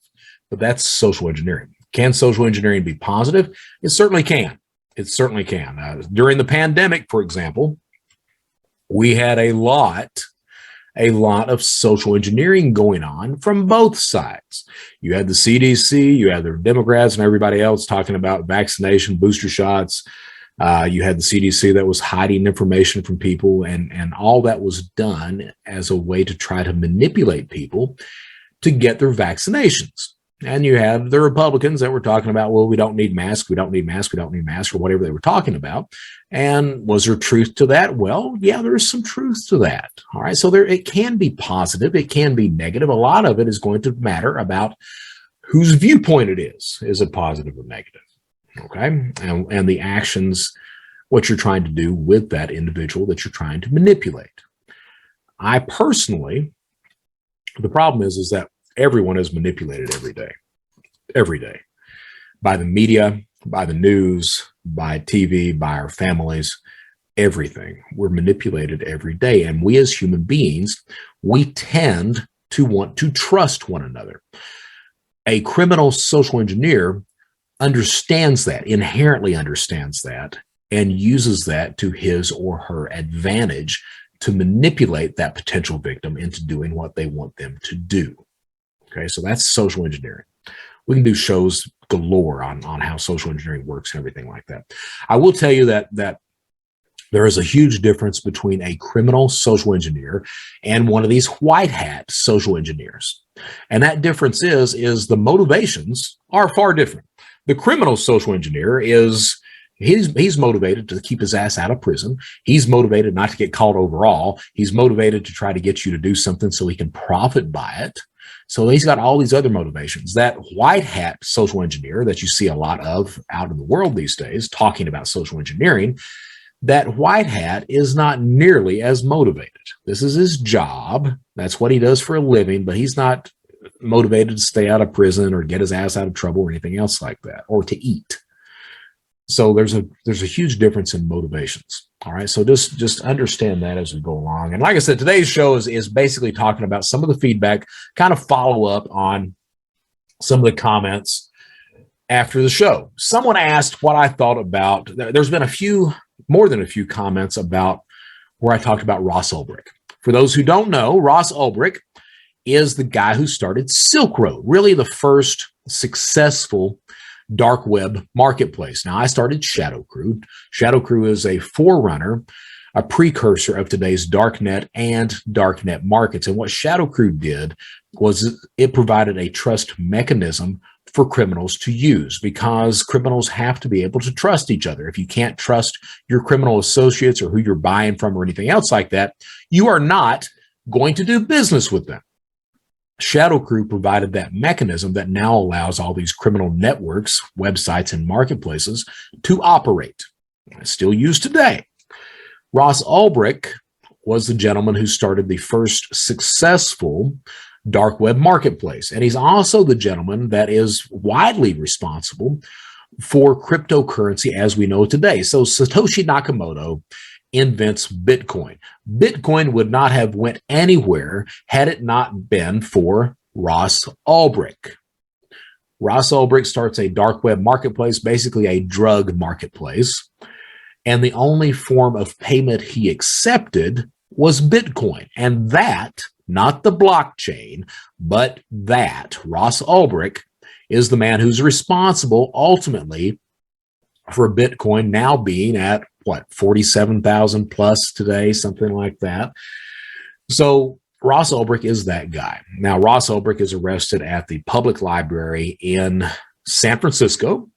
but that's social engineering. Can social engineering be positive? It certainly can. It certainly can. During the pandemic, for example, we had a lot of social engineering going on from both sides. You had the CDC, you had the Democrats and everybody else talking about vaccination, booster shots, You had the CDC that was hiding information from people, and all that was done as a way to try to manipulate people to get their vaccinations. And you had the Republicans that were talking about, well, we don't need masks, we don't need masks, we don't need masks, or whatever they were talking about. And was there truth to that? Well, yeah, there's some truth to that. All right. So it can be positive, it can be negative. A lot of it is going to matter about whose viewpoint it is. Is it positive or negative? Okay. And the actions, what you're trying to do with that individual that you're trying to manipulate. I personally, the problem is that everyone is manipulated every day, by the media, by the news, by TV, by our families, everything. We're manipulated every day. And we as human beings, we tend to want to trust one another. A criminal social engineer understands that, inherently understands that, and uses that to his or her advantage to manipulate that potential victim into doing what they want them to do. Okay, so that's social engineering. We can do shows galore on how social engineering works and everything like that. I will tell you that there is a huge difference between a criminal social engineer and one of these white hat social engineers. And that difference is the motivations are far different. The criminal social engineer he's motivated to keep his ass out of prison. He's motivated not to get caught overall. He's motivated to try to get you to do something so he can profit by it. So he's got all these other motivations. That white hat social engineer that you see a lot of out in the world these days, talking about social engineering, that white hat is not nearly as motivated. This is his job. That's what he does for a living, but he's not motivated to stay out of prison or get his ass out of trouble or anything else like that, or to eat. So there's a huge difference in motivations. All right. So just understand that as we go along. And like I said, today's show is basically talking about some of the feedback, kind of follow up on some of the comments after the show. Someone asked what I thought about, there's been more than a few comments about where I talked about Ross Ulbricht. For those who don't know, Ross Ulbricht is the guy who started Silk Road, really the first successful dark web marketplace. Now, I started Shadow Crew. Shadow Crew is a forerunner, a precursor of today's darknet and darknet markets. And what Shadow Crew did was it provided a trust mechanism for criminals to use, because criminals have to be able to trust each other. If you can't trust your criminal associates or who you're buying from or anything else like that, you are not going to do business with them. Shadow Crew provided that mechanism that now allows all these criminal networks, websites, and marketplaces to operate. It's still used today. Ross Ulbricht was the gentleman who started the first successful dark web marketplace. And he's also the gentleman that is widely responsible for cryptocurrency as we know today. So Satoshi Nakamoto invents Bitcoin. Bitcoin would not have went anywhere had it not been for Ross Ulbricht. Ross Ulbricht starts a dark web marketplace, basically a drug marketplace. And the only form of payment he accepted was Bitcoin. And that, not the blockchain, but that Ross Ulbricht is the man who's responsible ultimately for Bitcoin now being at what, 47,000 plus today, something like that. So Ross Ulbricht is that guy. Now, Ross Ulbricht is arrested at the public library in San Francisco.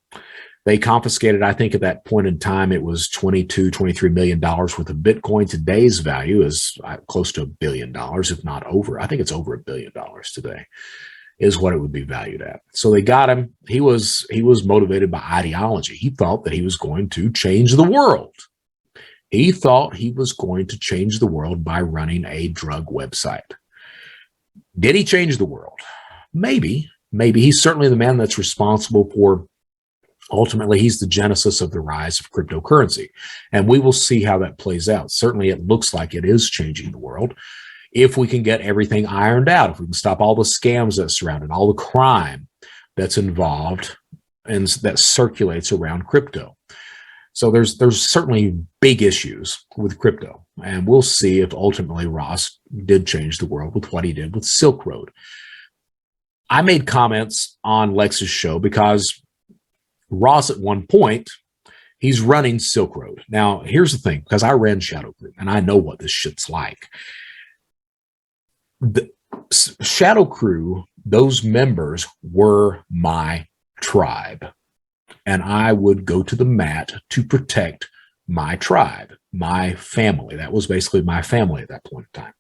They confiscated, I think at that point in time, it was $23 million worth of Bitcoin. Today's value is close to $1 billion, if not over. I think it's over $1 billion today is what it would be valued at. So they got him. He was motivated by ideology. He thought that he was going to change the world. He thought he was going to change the world by running a drug website. Did he change the world? Maybe. He's certainly the man that's responsible for, ultimately, he's the genesis of the rise of cryptocurrency. And we will see how that plays out. Certainly, it looks like it is changing the world. If we can get everything ironed out, if we can stop all the scams that surround it, all the crime that's involved and that circulates around crypto. So there's certainly big issues with crypto. And we'll see if ultimately Ross did change the world with what he did with Silk Road. I made comments on Lex's show because Ross at one point He's running Silk Road. Now, here's the thing, because I ran Shadow Crew and I know what this shit's like. The Shadow Crew, those members were my tribe. And I would go to the mat to protect my tribe, my family. That was basically my family at that point in time.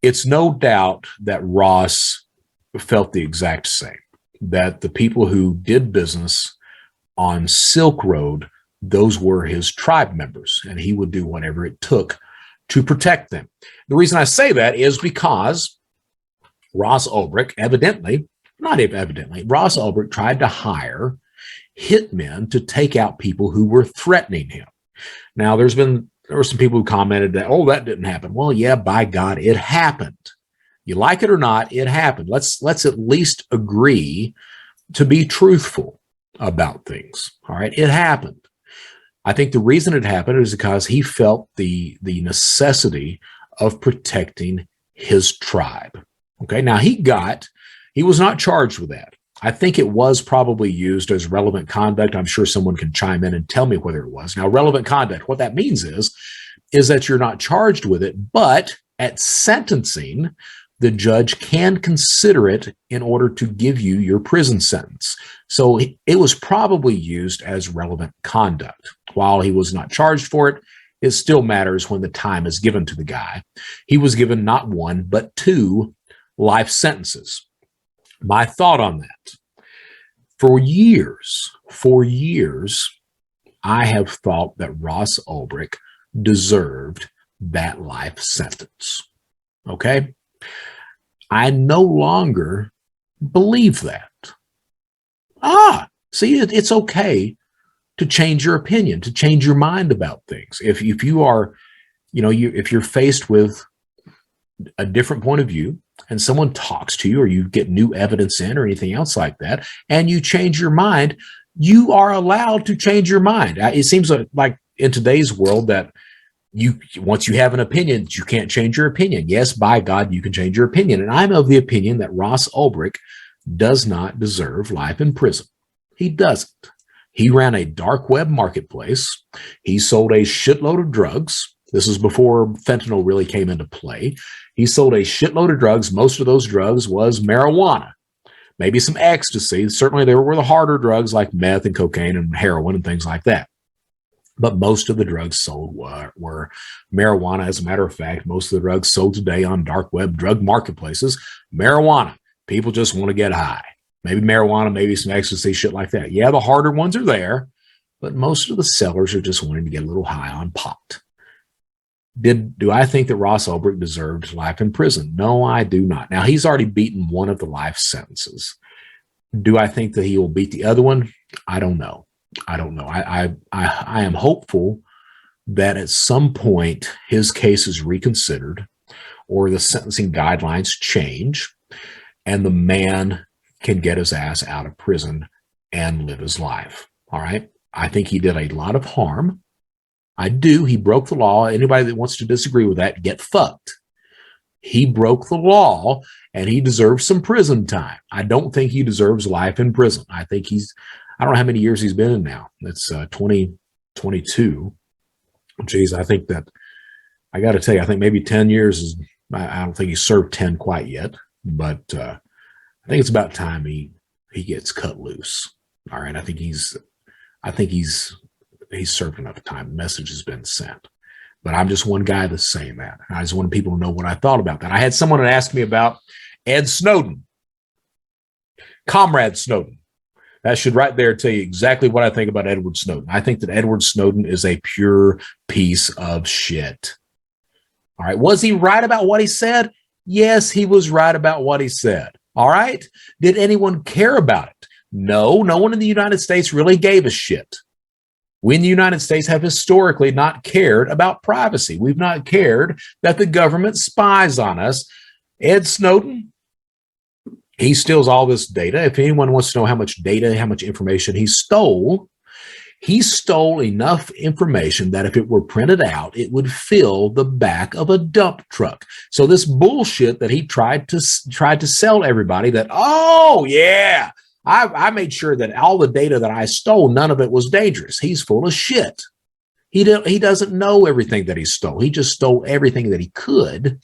It's no doubt that Ross felt the exact same, that the people who did business on Silk Road, those were his tribe members, and he would do whatever it took to protect them. The reason I say that is because Ross Ulbricht Ross Ulbricht tried to hire hitmen to take out people who were threatening him. Now, there were some people who commented that, oh, that didn't happen. Well, yeah, by God, it happened. You like it or not, it happened. Let's at least agree to be truthful about things. All right, it happened. I think the reason it happened is because he felt the necessity of protecting his tribe. Okay, now he was not charged with that. I think it was probably used as relevant conduct. I'm sure someone can chime in and tell me whether it was. Now, relevant conduct, what that means is that you're not charged with it, but at sentencing, the judge can consider it in order to give you your prison sentence. So it was probably used as relevant conduct. While he was not charged for it, it still matters when the time is given to the guy. He was given not one, but 2 life sentences. My thought on that: for years, I have thought that Ross Ulbricht deserved that life sentence. Okay? I no longer believe that. See, it's okay to change your opinion, to change your mind about things. If you are, if you're faced with a different point of view, and someone talks to you, or you get new evidence in, or anything else like that, and you change your mind, you are allowed to change your mind. It seems like in today's world that once you have an opinion, you can't change your opinion. Yes, by God, you can change your opinion. And I'm of the opinion that Ross Ulbricht does not deserve life in prison. He doesn't. He ran a dark web marketplace. He sold a shitload of drugs. This was before fentanyl really came into play. He sold a shitload of drugs. Most of those drugs was marijuana, maybe some ecstasy. Certainly there were the harder drugs like meth and cocaine and heroin and things like that. But most of the drugs sold were marijuana. As a matter of fact, most of the drugs sold today on dark web drug marketplaces, marijuana. People just want to get high. Maybe marijuana, maybe some ecstasy, shit like that. Yeah, the harder ones are there, but most of the sellers are just wanting to get a little high on pot. Do I think that Ross Ulbricht deserved life in prison? No, I do not. Now, he's already beaten one of the life sentences. Do I think that he will beat the other one? I don't know. I am hopeful that at some point his case is reconsidered or the sentencing guidelines change and the man can get his ass out of prison and live his life. All right. I think he did a lot of harm. I do. He broke the law. Anybody that wants to disagree with that, get fucked. He broke the law and he deserves some prison time. I don't think he deserves life in prison. I think I don't know how many years he's been in now. It's 2022. Geez, I think that, I got to tell you, I think maybe 10 years I don't think he's served 10 quite yet, but I think it's about time he gets cut loose. All right. I think he's served enough time. The message has been sent. But I'm just one guy that's saying that. I just wanted people to know what I thought about that. I had someone ask me about Ed Snowden, Comrade Snowden. That should right there tell you exactly what I think about Edward Snowden. I think that Edward Snowden is a pure piece of shit. All right. Was he right about what he said? Yes, he was right about what he said. All right. Did anyone care about it? No, no one in the United States really gave a shit. We in the United States have historically not cared about privacy. We've not cared that the government spies on us. Ed Snowden, he steals all this data. If anyone wants to know how much data, how much information he stole enough information that if it were printed out, it would fill the back of a dump truck. So this bullshit that he tried to sell everybody that, oh yeah, I made sure that all the data that I stole, none of it was dangerous. He's full of shit. He doesn't know everything that he stole. He just stole everything that he could.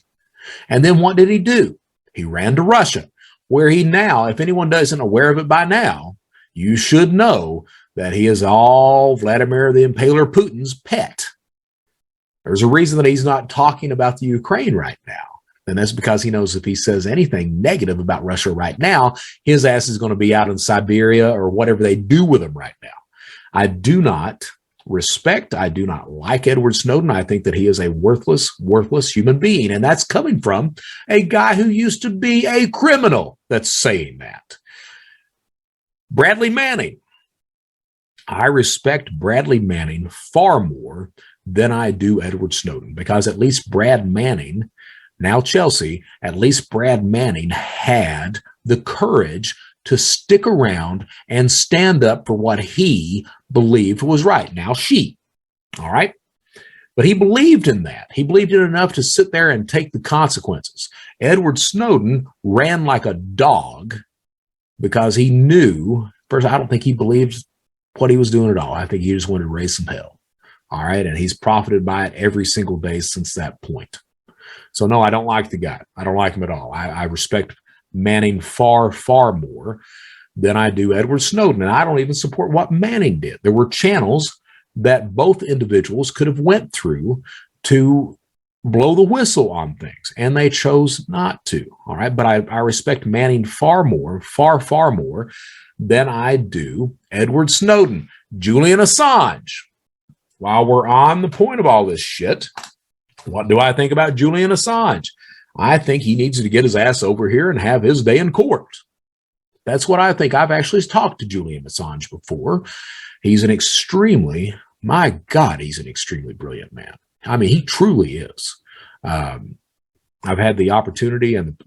And then what did he do? He ran to Russia, where he now, if anyone isn't aware of it by now, you should know that he is all Vladimir the Impaler Putin's pet. There's a reason that he's not talking about the Ukraine right now. And that's because he knows if he says anything negative about Russia right now, his ass is going to be out in Siberia or whatever they do with him right now. I do not respect, I do not like Edward Snowden. I think that he is a worthless human being. And that's coming from a guy who used to be a criminal that's saying that. Bradley Manning. I respect Bradley Manning far more than I do Edward Snowden, because at least Brad Manning, now Chelsea, at least Brad Manning had the courage to stick around and stand up for what he believed was right. Now she, all right? But he believed in that. He believed in it enough to sit there and take the consequences. Edward Snowden ran like a dog because he knew, first, I don't think he believed what he was doing at all. I think he just wanted to raise some hell. All right? And he's profited by it every single day since that point. So no, I don't like the guy. I don't like him at all. I respect Manning far more than I do Edward Snowden. And I don't even support what Manning did. There were channels that both individuals could have went through to blow the whistle on things, and they chose not to. All right. But I respect Manning far more than I do Edward Snowden. Julian Assange. While we're on the point of all this shit, what do I think about Julian Assange? I think he needs to get his ass over here and have his day in court. That's what I think. I've actually talked to Julian Assange before. He's an extremely, my God, he's an extremely brilliant man. I mean, he truly is. I've had the opportunity and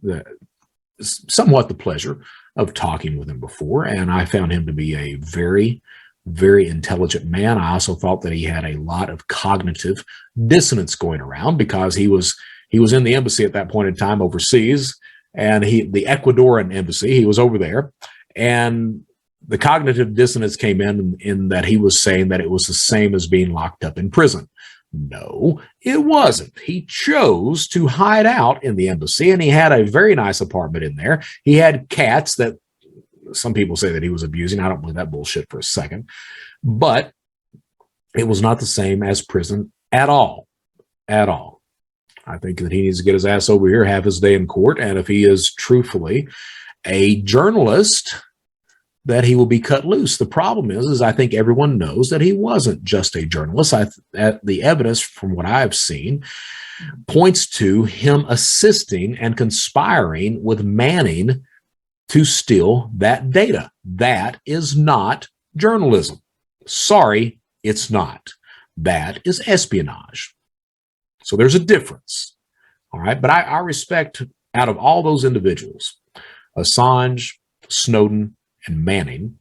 somewhat the pleasure of talking with him before, and I found him to be a very intelligent man. I also thought that he had a lot of cognitive dissonance going around because he was in the embassy at that point in time overseas, and the Ecuadorian embassy, he was over there, and the cognitive dissonance came in that he was saying that it was the same as being locked up in prison. No, it wasn't. He chose to hide out in the embassy, and he had a very nice apartment in there. He had cats that some people say that he was abusing. I don't believe that bullshit for a second. But it was not the same as prison at all. At all. I think that he needs to get his ass over here, have his day in court, and if he is truthfully a journalist, that he will be cut loose. The problem is I think everyone knows that he wasn't just a journalist. The evidence from what I've seen points to him assisting and conspiring with Manning to steal that data. That is not journalism. Sorry, it's not. That is espionage. So there's a difference. All right. But I respect, out of all those individuals, Assange, Snowden, and Manning,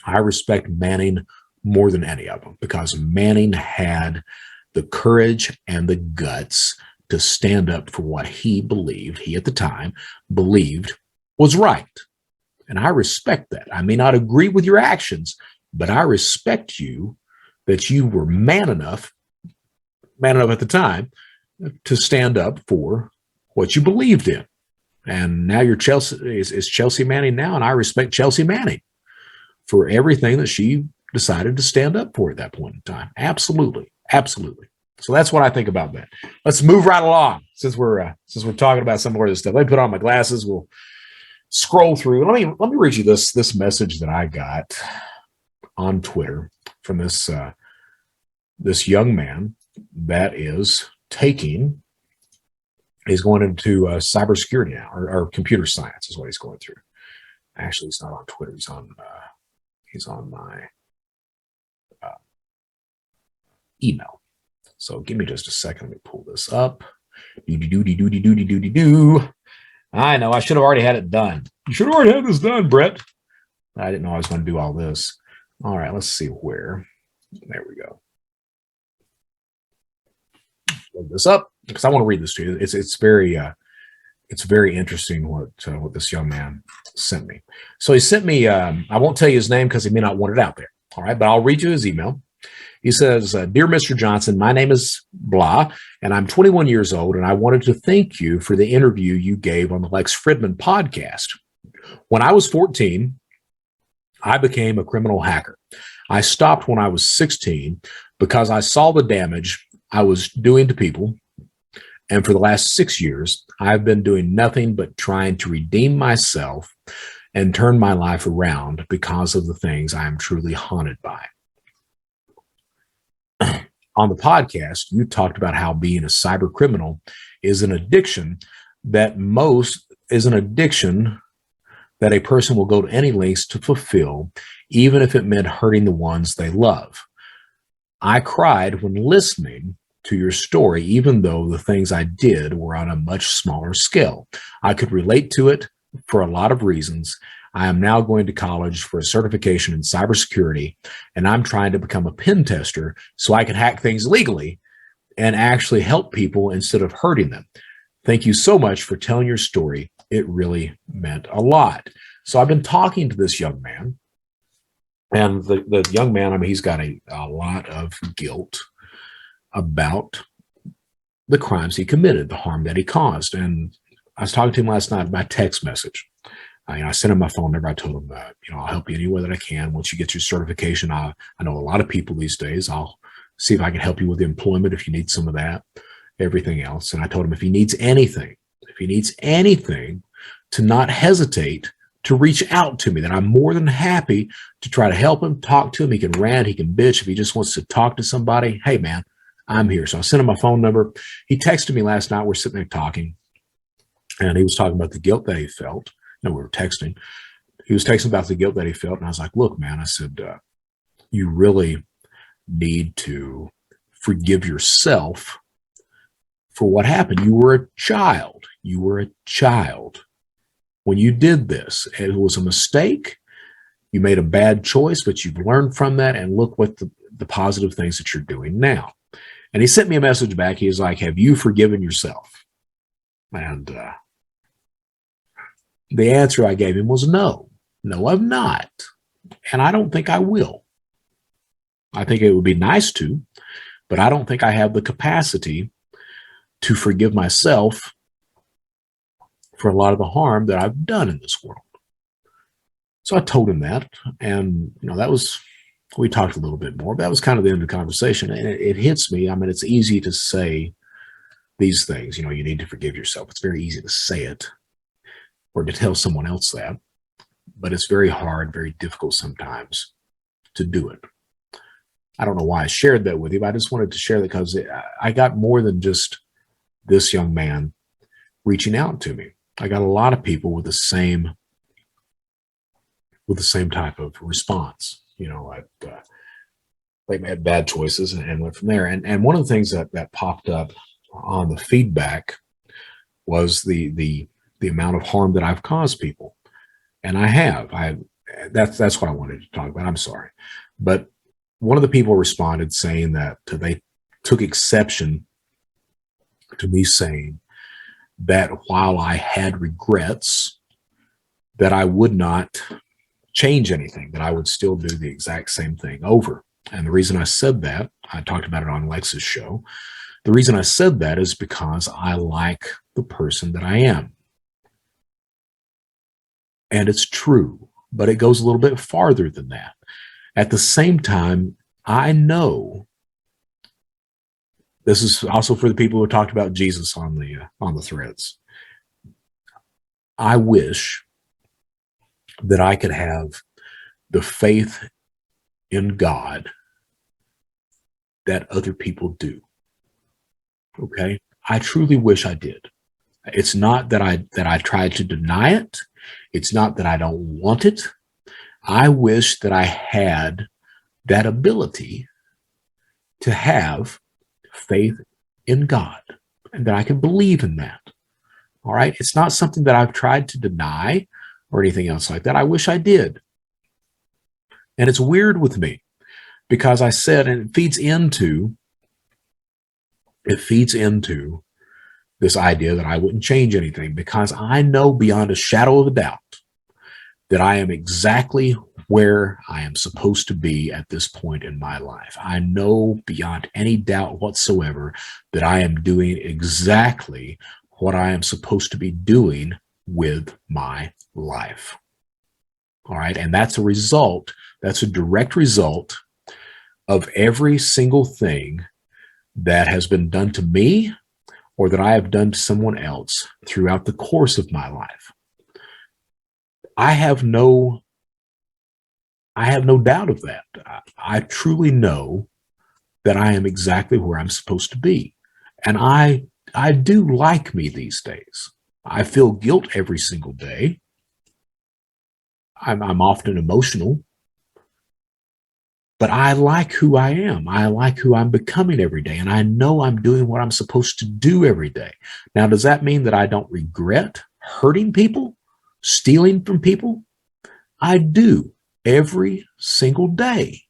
I respect Manning more than any of them, because Manning had the courage and the guts to stand up for what he at the time believed was right. And I respect that. I may not agree with your actions, but I respect you that you were man enough at the time to stand up for what you believed in. And now you're Chelsea, is Chelsea Manning now, and I respect Chelsea Manning for everything that she decided to stand up for at that point in time. Absolutely. So that's what I think about that. Let's move right along since we're talking about some more of this stuff. Let me put on my glasses. We'll scroll through. Let me read you this message that I got on Twitter from this young man that is going into cybersecurity now, or computer science is what he's going through. Actually, he's not on Twitter. He's on my email. So give me just a second. Let me pull this up. I know. I should have already had it done. You should have already had this done, Brett. I didn't know I was going to do all this. All right, let's see where. There we go. Load this up because I want to read this to you. It's very it's very interesting what this young man sent me. So he sent me, I won't tell you his name because he may not want it out there. All right, but I'll read you his email. He says, Dear Mr. Johnson, my name is blah, and I'm 21 years old, and I wanted to thank you for the interview you gave on the Lex Fridman podcast. When I was 14, I became a criminal hacker. I stopped when I was 16 because I saw the damage I was doing to people. And for the last 6 years, I've been doing nothing but trying to redeem myself and turn my life around because of the things I am truly haunted by. On the podcast, you talked about how being a cyber criminal is an addiction that a person will go to any lengths to fulfill, even if it meant hurting the ones they love. I cried when listening to your story, even though the things I did were on a much smaller scale. I could relate to it for a lot of reasons. I am now going to college for a certification in cybersecurity, and I'm trying to become a pen tester so I can hack things legally and actually help people instead of hurting them. Thank you so much for telling your story. It really meant a lot. So I've been talking to this young man, and the young man, I mean, he's got a lot of guilt about the crimes he committed, the harm that he caused. And I was talking to him last night by text message. I sent him my phone number. I told him, I'll help you any way that I can. Once you get your certification, I know a lot of people these days. I'll see if I can help you with employment if you need some of that, everything else. And I told him if he needs anything, to not hesitate to reach out to me, that I'm more than happy to try to help him, talk to him. He can rant, he can bitch. If he just wants to talk to somebody, hey, man, I'm here. So I sent him my phone number. He texted me last night. We're sitting there talking, and he was talking about the guilt that he felt. We were texting. He was texting about the guilt that he felt. And I was like, look, man, I said, you really need to forgive yourself for what happened. You were a child. When you did this. It was a mistake. You made a bad choice, but you've learned from that. And look what the positive things that you're doing now. And he sent me a message back. He was like, have you forgiven yourself? And the answer I gave him was no. No, I've not. And I don't think I will. I think it would be nice to, but I don't think I have the capacity to forgive myself for a lot of the harm that I've done in this world. So I told him that, and we talked a little bit more. That was kind of the end of the conversation, and it hits me. I mean, it's easy to say these things. You need to forgive yourself. It's very easy to say it or to tell someone else that, but it's very hard, very difficult sometimes to do it. I don't know why I shared that with you, but I just wanted to share that because I got more than just this young man reaching out to me. I got a lot of people with the same type of response. They made bad choices and went from there. And one of the things that popped up on the feedback was the amount of harm that I've caused people. And that's what I wanted to talk about. I'm sorry. But one of the people responded saying that they took exception to me saying that while I had regrets, that I would not change anything, that I would still do the exact same thing over. And the reason I said that, I talked about it on Lex's show. The reason I said that is because I like the person that I am. And it's true, but it goes a little bit farther than that. At the same time, I know, this is also for the people who talked about Jesus on the threads. I wish that I could have the faith in God that other people do. Okay? I truly wish I did. It's not that I tried to deny it. It's not that I don't want it. I wish that I had that ability to have faith in God and that I can believe in that. All right? It's not something that I've tried to deny or anything else like that. I wish I did. And it's weird with me because I said, and it feeds into this idea that I wouldn't change anything, because I know beyond a shadow of a doubt that I am exactly where I am supposed to be at this point in my life. I know beyond any doubt whatsoever that I am doing exactly what I am supposed to be doing with my life. All right. And that's a direct result of every single thing that has been done to me or that I have done to someone else throughout the course of my life. I have no doubt of that. I truly know that I am exactly where I'm supposed to be. And I do like me these days. I feel guilt every single day. I'm often emotional, but I like who I am. I like who I'm becoming every day. And I know I'm doing what I'm supposed to do every day. Now, does that mean that I don't regret hurting people, stealing from people? I do every single day.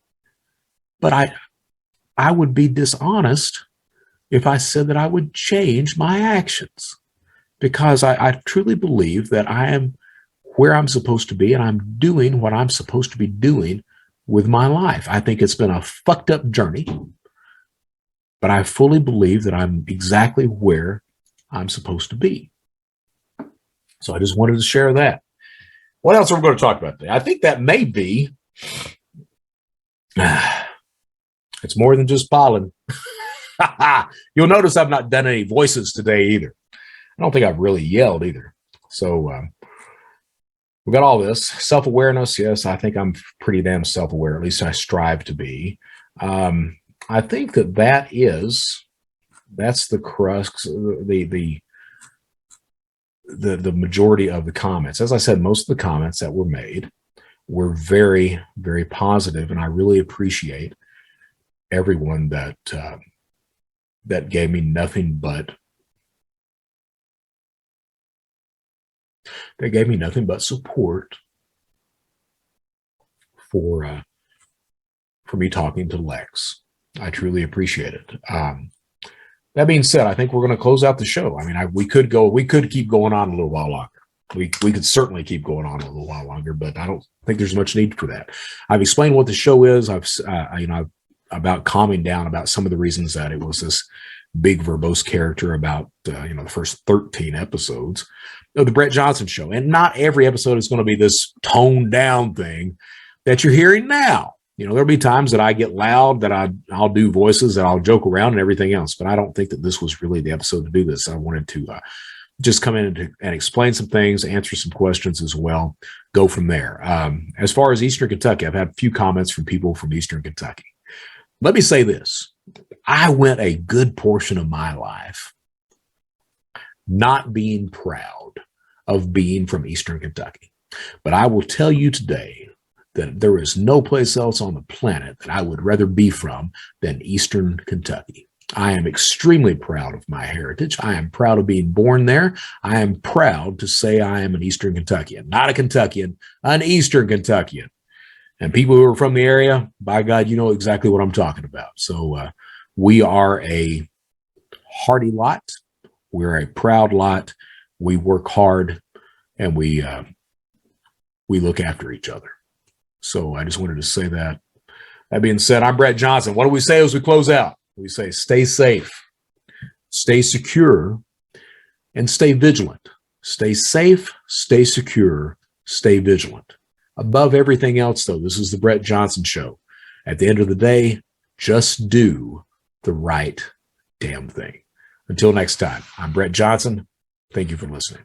But I would be dishonest if I said that I would change my actions, because I truly believe that I am where I'm supposed to be and I'm doing what I'm supposed to be doing with my life. I think it's been a fucked up journey, but I fully believe that I'm exactly where I'm supposed to be. So I just wanted to share that. What else are we going to talk about today? I think that may be, it's more than just pollen. You'll notice I've not done any voices today either. I don't think I've really yelled either. So we got all this. Self-awareness, yes, I think I'm pretty damn self-aware. At least I strive to be. I think that's the crux, the majority of the comments. As I said, most of the comments that were made were very, very positive, and I really appreciate everyone that gave me nothing but support for me talking to Lex. I truly appreciate it. That being said, I think we're going to close out the show. I mean, we could keep going on a little while longer. We could certainly keep going on a little while longer, but I don't think there's much need for that. I've explained what the show is. I've about calming down about some of the reasons that it was this big verbose character about the first 13 episodes of the Brett Johnson Show. And not every episode is going to be this toned down thing that you're hearing now. There'll be times that I get loud, that I'll do voices, that I'll joke around and everything else. But I don't think that this was really the episode to do this. I wanted to just come in and explain some things, answer some questions as well, go from there. As far as Eastern Kentucky, I've had a few comments from people from Eastern Kentucky. Let me say this. I went a good portion of my life not being proud of being from Eastern Kentucky. But I will tell you today that there is no place else on the planet that I would rather be from than Eastern Kentucky. I am extremely proud of my heritage. I am proud of being born there. I am proud to say I am an Eastern Kentuckian, not a Kentuckian, an Eastern Kentuckian. And people who are from the area, by God, you know exactly what I'm talking about. So we are a hearty lot. We're a proud lot. We work hard, and we look after each other. So I just wanted to say that. That being said, I'm Brett Johnson. What do we say as we close out? We say stay safe, stay secure, and stay vigilant. Stay safe, stay secure, stay vigilant. Above everything else, though, this is the Brett Johnson Show. At the end of the day, just do the right damn thing. Until next time, I'm Brett Johnson. Thank you for listening.